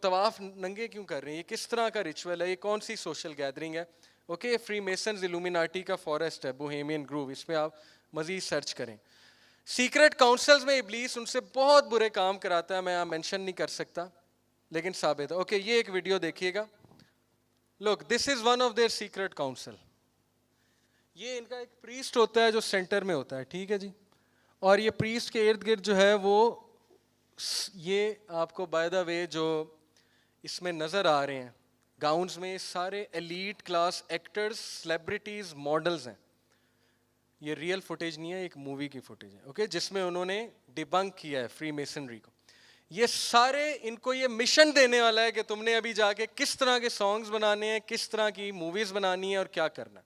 طواف ننگے کیوں کر رہے ہیں, یہ کس طرح کا ریچول ہے, یہ کون سی سوشل گیدرنگ ہے. اوکے, فری میسنز الومیناٹی کا فارسٹ ہے بوہیمین گروو, اس پہ آپ مزید سرچ کریں. سیکرٹ کاؤنسلز میں ابلیس ان سے بہت برے کام کراتا ہے, میں یہاں مینشن نہیں کر سکتا لیکن ثابت ہے. اوکے, یہ ایک ویڈیو دیکھیے گا. Look, this is one of their secret council. یہ ان کا ایک پریسٹ ہوتا ہے جو سینٹر میں ہوتا ہے. ٹھیک ہے جی, اور یہ پریسٹ کے ارد گرد جو ہے وہ یہ آپ کو بائی دا وے جو اس میں نظر آ رہے ہیں گاؤنز میں سارے elite class actors celebrities models ہیں. یہ ریئل فوٹیج نہیں ہے, ایک مووی کی فوٹیج ہے اوکے, جس میں انہوں نے ڈیبنک کیا ہے فری میسنری کو. یہ سارے ان کو یہ مشن دینے والا ہے کہ تم نے ابھی جا کے کس طرح کے سانگز بنانے ہیں, کس طرح کی موویز بنانی ہے اور کیا کرنا ہے.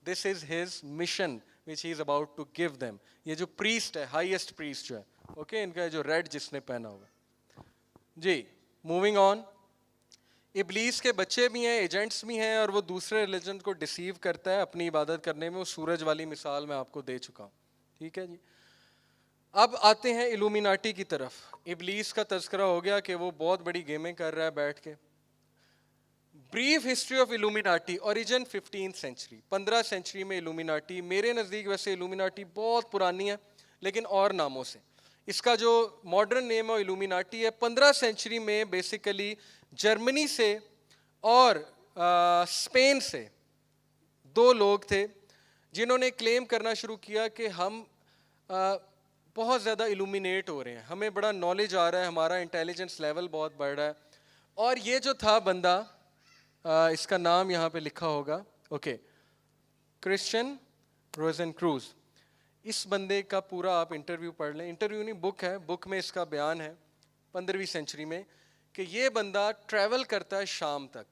This is his mission which he is about to give them. یہ جو پریسٹ ہے, ہائیسٹ پریسٹ جو ہے اوکے, ان کا جو ریڈ جس نے پہنا ہوگا. جی موونگ آن. ابلیس کے بچے بھی ہیں, ایجنٹس بھی ہیں, اور وہ دوسرے ریلیجن کو ڈسیو کرتا ہے اپنی عبادت کرنے میں. وہ سورج والی مثال میں آپ کو دے چکا ہوں, ٹھیک ہے جی. اب آتے ہیں الومیناٹی کی طرف. ابلیس کا تذکرہ ہو گیا کہ وہ بہت بڑی گیمیں کر رہا ہے بیٹھ کے. Brief history of Illuminati. Origin 15th century, 15 century میں الومیناٹی. میرے نزدیک ویسے الومیناٹی بہت پرانی ہے لیکن اور ناموں سے. اس کا جو ماڈرن نیم ہے الومیناٹی ہے. 15 سینچری میں بیسیکلی جرمنی سے اور اسپین سے دو لوگ تھے جنہوں نے کلیم کرنا شروع کیا کہ ہم بہت زیادہ الومینیٹ ہو رہے ہیں, ہمیں بڑا نالج آ رہا ہے, ہمارا انٹیلیجنس لیول بہت بڑھ رہا ہے. اور یہ جو تھا بندہ, اس کا نام یہاں پہ لکھا ہوگا اوکے, کرسچن روزن کروز. اس بندے کا پورا آپ انٹرویو پڑھ لیں, انٹرویو نہیں بک ہے, بک میں اس کا بیان ہے 15ویں سینچری میں کہ یہ بندہ ٹریول کرتا ہے شام تک,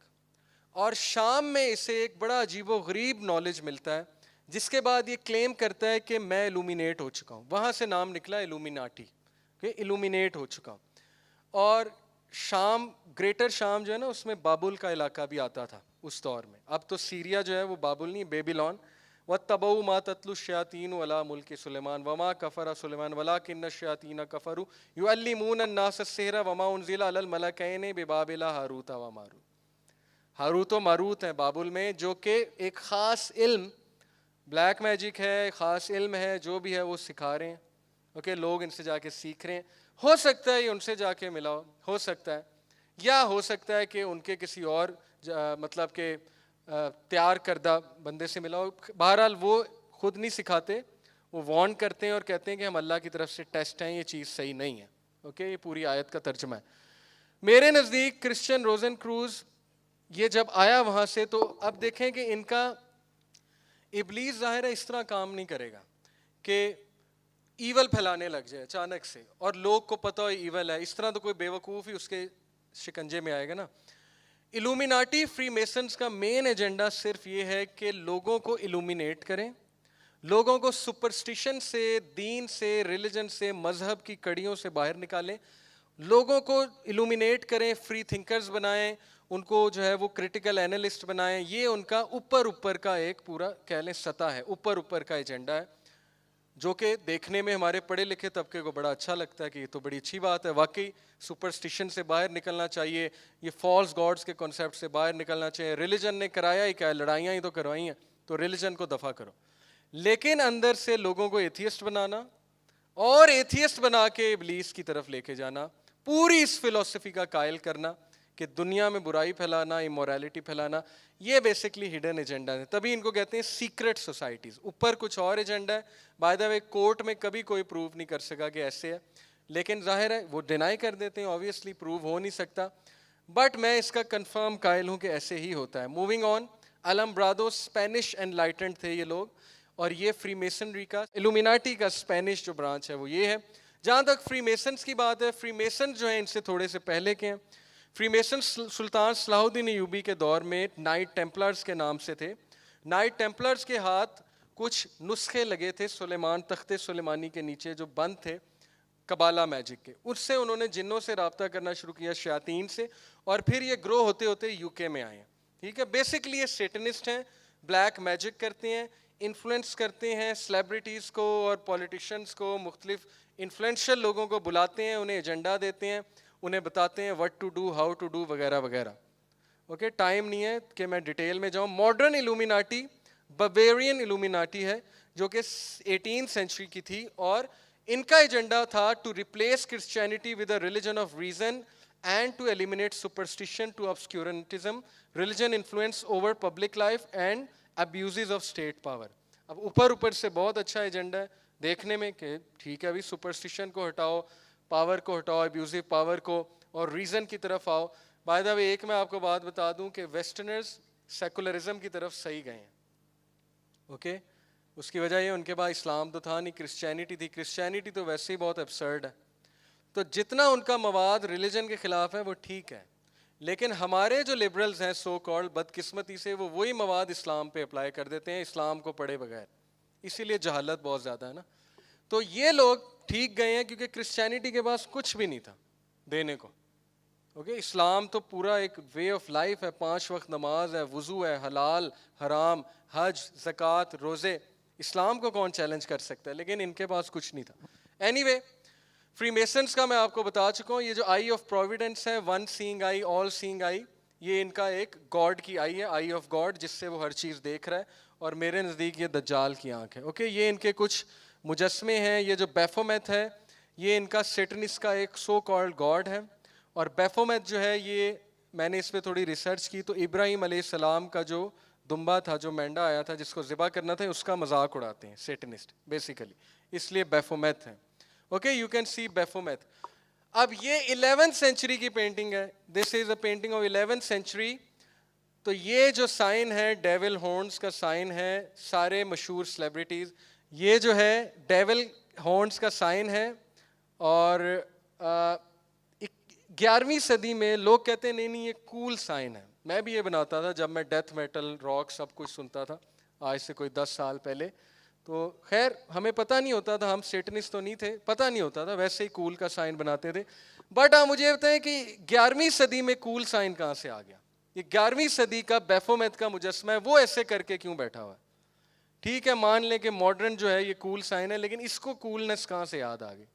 اور شام میں اسے ایک بڑا عجیب و غریب نالج ملتا ہے جس کے بعد یہ کلیم کرتا ہے کہ میں الومینیٹ ہو چکا ہوں. وہاں سے نام نکلا الومیناٹی کہ الومینیٹ ہو چکا ہوں. اور شام, گریٹر شام جو ہے نا, اس میں بابل کا علاقہ بھی آتا تھا اس دور میں. اب تو سیریا جو ہے وہ بابل نہیں, بیبیلون. وَاتَّبَعُوا مَا تَتْلُو الشَّيَاطِينُ عَلَىٰ مُلْكِ سُلَيْمَانَ وَمَا كَفَرَ سُلَيْمَانُ وَلَٰكِنَّ الشَّيَاطِينَ كَفَرُوا يُعَلِّمُونَ النَّاسَ السِّحْرَ وَمَا أُنزِلَ عَلَى الْمَلَكَيْنِ بِبَابِلَ ہاروت و ماروت. ہاروت و ماروت ہیں بابل میں, جو کہ ایک خاص علم, بلیک میجک ہے, خاص علم ہے, جو بھی ہے وہ سکھا رہے ہیں اوکے. لوگ ان سے جا کے سیکھ رہے ہیں. ہو سکتا ہے یہ ان سے جا کے ملا ہو سکتا ہے, یا ہو سکتا ہے کہ ان کے کسی اور مطلب کہ تیار کردہ بندے سے ملا ہو. بہرحال وہ خود نہیں سکھاتے, وہ وارن کرتے ہیں اور کہتے ہیں کہ ہم اللہ کی طرف سے ٹیسٹ ہیں, یہ چیز صحیح نہیں ہے اوکے. یہ پوری آیت کا ترجمہ ہے. میرے نزدیک کرسچن روزن کروز یہ جب آیا وہاں سے, تو اب دیکھیں کہ ان کا ابلیس ظاہر ہے اس طرح کام نہیں کرے گا کہ ایول پھیلانے لگ جائے اچانک سے اور لوگ کو پتہ ہو ایول ہے. اس طرح تو کوئی بیوقوف ہی اس کے شکنجے میں آئے گا نا. الومیناٹی فری میسنز کا مین ایجنڈا صرف یہ ہے کہ لوگوں کو الومینیٹ کریں, لوگوں کو سپرسٹیشن سے, دین سے, ریلیجن سے, مذہب کی کڑیوں سے باہر نکالیں, لوگوں کو الومینیٹ کریں, فری تھنکرز بنائیں, ان کو جو ہے وہ کرٹیکل اینالسٹ بنائیں. یہ ان کا اوپر کا ایک پورا کہہ لیں سطح ہے, اوپر کا ایجنڈا ہے, جو کہ دیکھنے میں ہمارے پڑھے لکھے طبقے کو بڑا اچھا لگتا ہے کہ یہ تو بڑی اچھی بات ہے. واقعی سپرسٹیشن سے باہر نکلنا چاہیے, یہ فالس گاڈس کے کنسیپٹ سے باہر نکلنا چاہیے. ریلیجن نے کرایا ہی کیا ہے, لڑائیاں ہی تو کروائی ہیں, تو ریلیجن کو دفع کرو. لیکن اندر سے لوگوں کو ایتھیسٹ بنانا اور ایتھیسٹ بنا کے ابلیس کی طرف لے کے جانا, پوری اس فلسفی کا قائل کرنا کہ دنیا میں برائی پھیلانا, امورالٹی پھیلانا, یہ بیسکلی ہڈن ایجنڈا ہے. تبھی ان کو کہتے ہیں سیکرٹ سوسائٹیز. اوپر کچھ اور ایجنڈا ہے, بائی دا وے کورٹ میں کبھی کوئی پروو نہیں کر سکا کہ ایسے ہے, لیکن ظاہر ہے وہ ڈینائی کر دیتے ہیں, آبویسلی پروو ہو نہیں سکتا, بٹ میں اس کا کنفرم قائل ہوں کہ ایسے ہی ہوتا ہے. Moving on. Alumbrados Spanish enlightened تھے یہ لوگ, اور یہ فری میسنری کا, الومیناٹی کا اسپینش جو برانچ ہے وہ یہ ہے. جہاں تک فری میسنس کی بات ہے, فری میسن جو ہیں ان سے تھوڑے سے پہلے کے ہیں. فری میسن سلطان صلاح الدین ایوبی کے دور میں نائٹ ٹیمپلرز کے نام سے تھے. نائٹ ٹیمپلرز کے ہاتھ کچھ نسخے لگے تھے سلیمان, تخت سلیمانی کے نیچے جو بند تھے کبالا میجک کے, اس سے انہوں نے جنوں سے رابطہ کرنا شروع کیا, شیاطین سے, اور پھر یہ گرو ہوتے ہوتے یو کے میں آئے ہیں. ٹھیک ہے, بیسکلی یہ سیٹنسٹ ہیں, بلیک میجک کرتے ہیں, انفلوئنس کرتے ہیں سیلیبریٹیز کو اور پولیٹیشنز کو, مختلف انفلوئنشل لوگوں کو بلاتے ہیں, انہیں ایجنڈا دیتے ہیں, انہیں بتاتے ہیں what to do, how to do وغیرہ وغیرہ. اوکے, ٹائم نہیں ہے کہ میں ڈیٹیل میں جاؤں. ماڈرن الومیناٹی بویرین الومیناٹی ہے جو کہ 18th سینچری کی تھی, اور ان کا ایجنڈا تھا to replace Christianity with a religion of reason and to eliminate superstition to obscurantism, religion influence over public life and abuses of state power. اب اوپر سے بہت اچھا ایجنڈا ہے دیکھنے میں کہ ٹھیک ہے ابھی سپرسٹیشن کو ہٹاؤ, پاور کو ہٹاؤ, ابیوزو پاور کو, اور ریزن کی طرف آؤ. بائی دا وے ایک میں آپ کو بات بتا دوں کہ ویسٹرنرز سیکولرزم کی طرف صحیح گئے ہیں. اوکے, اس کی وجہ یہ ان کے پاس اسلام تو تھا نہیں, کرسچینٹی تھی. کرسچینٹی تو ویسے ہی بہت ابسرڈ ہے, تو جتنا ان کا مواد ریلیجن کے خلاف ہے وہ ٹھیک ہے. لیکن ہمارے جو لبرلز ہیں سو کالڈ, بدقسمتی سے وہ وہی مواد اسلام پہ اپلائی کر دیتے ہیں اسلام کو پڑھے بغیر. اسی لیے جہالت بہت زیادہ ہے نا. تو یہ لوگ ٹھیک گئے ہیں کیونکہ کرسچینٹی کے پاس کچھ بھی نہیں تھا دینے کو. اوکے, اسلام تو پورا ایک وے آف لائف ہے, 5 وقت نماز ہے, وضو ہے, حلال حرام, حج, زکوٰۃ, روزے. اسلام کو کون چیلنج کر سکتا ہے, لیکن ان کے پاس کچھ نہیں تھا. اینی وے, فری میسنس کا میں آپ کو بتا چکا ہوں, یہ جو آئی آف پروویڈنس ہے, ون سینگ آئی, آل سینگ آئی, یہ ان کا ایک گاڈ کی آئی ہے, آئی آف گاڈ, جس سے وہ ہر چیز دیکھ رہا ہے, اور میرے نزدیک یہ دجال کی آنکھ ہے. اوکے, یہ ان کے کچھ مجسمے ہیں. یہ جو بیفومیت ہے یہ ان کا سیٹنس کا ایک سو کالڈ گاڈ ہے, اور بیفومیت جو ہے یہ میں نے اس پہ تھوڑی ریسرچ کی تو ابراہیم علیہ السلام کا جو دمبا تھا, جو مینڈا آیا تھا جس کو ذبح کرنا تھا, اس کا مذاق اڑاتے ہیں سیٹنسٹ بیسیکلی, اس لیے بیفومیت ہے. Okay, you can see Baphomet. اب یہ 11th سینچری کی پینٹنگ ہے, this is a painting of 11th century. تو یہ جو سائن ہے ڈیول ہارنز کا سائن ہے, سارے مشہور سیلیبریٹیز, یہ جو ہے ڈیول ہارنز کا سائن ہے. اور 11ویں صدی میں لوگ کہتے ہیں نہیں نہیں یہ کول سائن ہے. میں بھی یہ بناتا تھا جب میں ڈیتھ میٹل راک سب کچھ سنتا تھا آج سے کوئی 10 سال پہلے. تو خیر ہمیں پتہ نہیں ہوتا تھا, ہم سیٹنسٹ تو نہیں تھے, پتہ نہیں ہوتا تھا, ویسے ہی کول کا سائن بناتے تھے. بٹ ہاں مجھے یہ بتائیں کہ 11ویں صدی میں کول سائن کہاں سے آ گیا؟ یہ 11ویں صدی کا بیفومیت کا مجسمہ ہے, وہ ایسے کر کے کیوں بیٹھا ہوا ہے؟ ٹھیک ہے مان لیں کہ ماڈرن جو ہے یہ کول سائن ہے, لیکن اس کو کولنس کہاں سے یاد آ گئی؟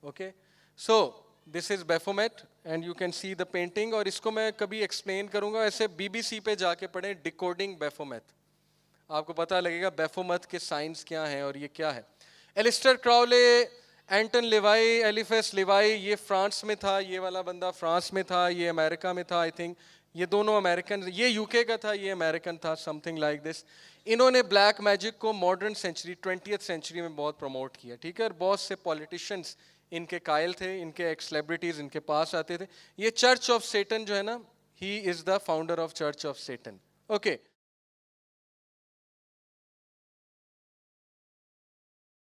Okay, so this is Baphomet and you can see the painting. اور اس کو میں کبھی ایکسپلین کروں گا, ایسے BBC پہ جا کے پڑھیں ڈیکوڈنگ بیفومیت, آپ کو پتہ لگے گا بیفومیت کے سائنس کیا ہیں اور یہ کیا ہے. ایلسٹر کراولے, اینٹن لیوائی, ایلیفیس لیوائی, یہ فرانس میں تھا, یہ والا بندہ فرانس میں تھا, یہ امریکہ میں تھا, آئی تھنک یہ دونوں امریکن, یہ UK کا تھا, یہ امریکن تھا, سم تھنگ لائک دس. انہوں نے بلیک میجک کو ماڈرن سینچری 20th سینچری میں بہت پروموٹ کیا, ٹھیک ہے, اور بہت سے پولیٹیشنس ان کے قائل تھے, ان کے ایک سیلیبریٹیز ان کے پاس آتے تھے. یہ چرچ آف سیٹن جو ہے نا, he is the founder of church of Satan. Okay.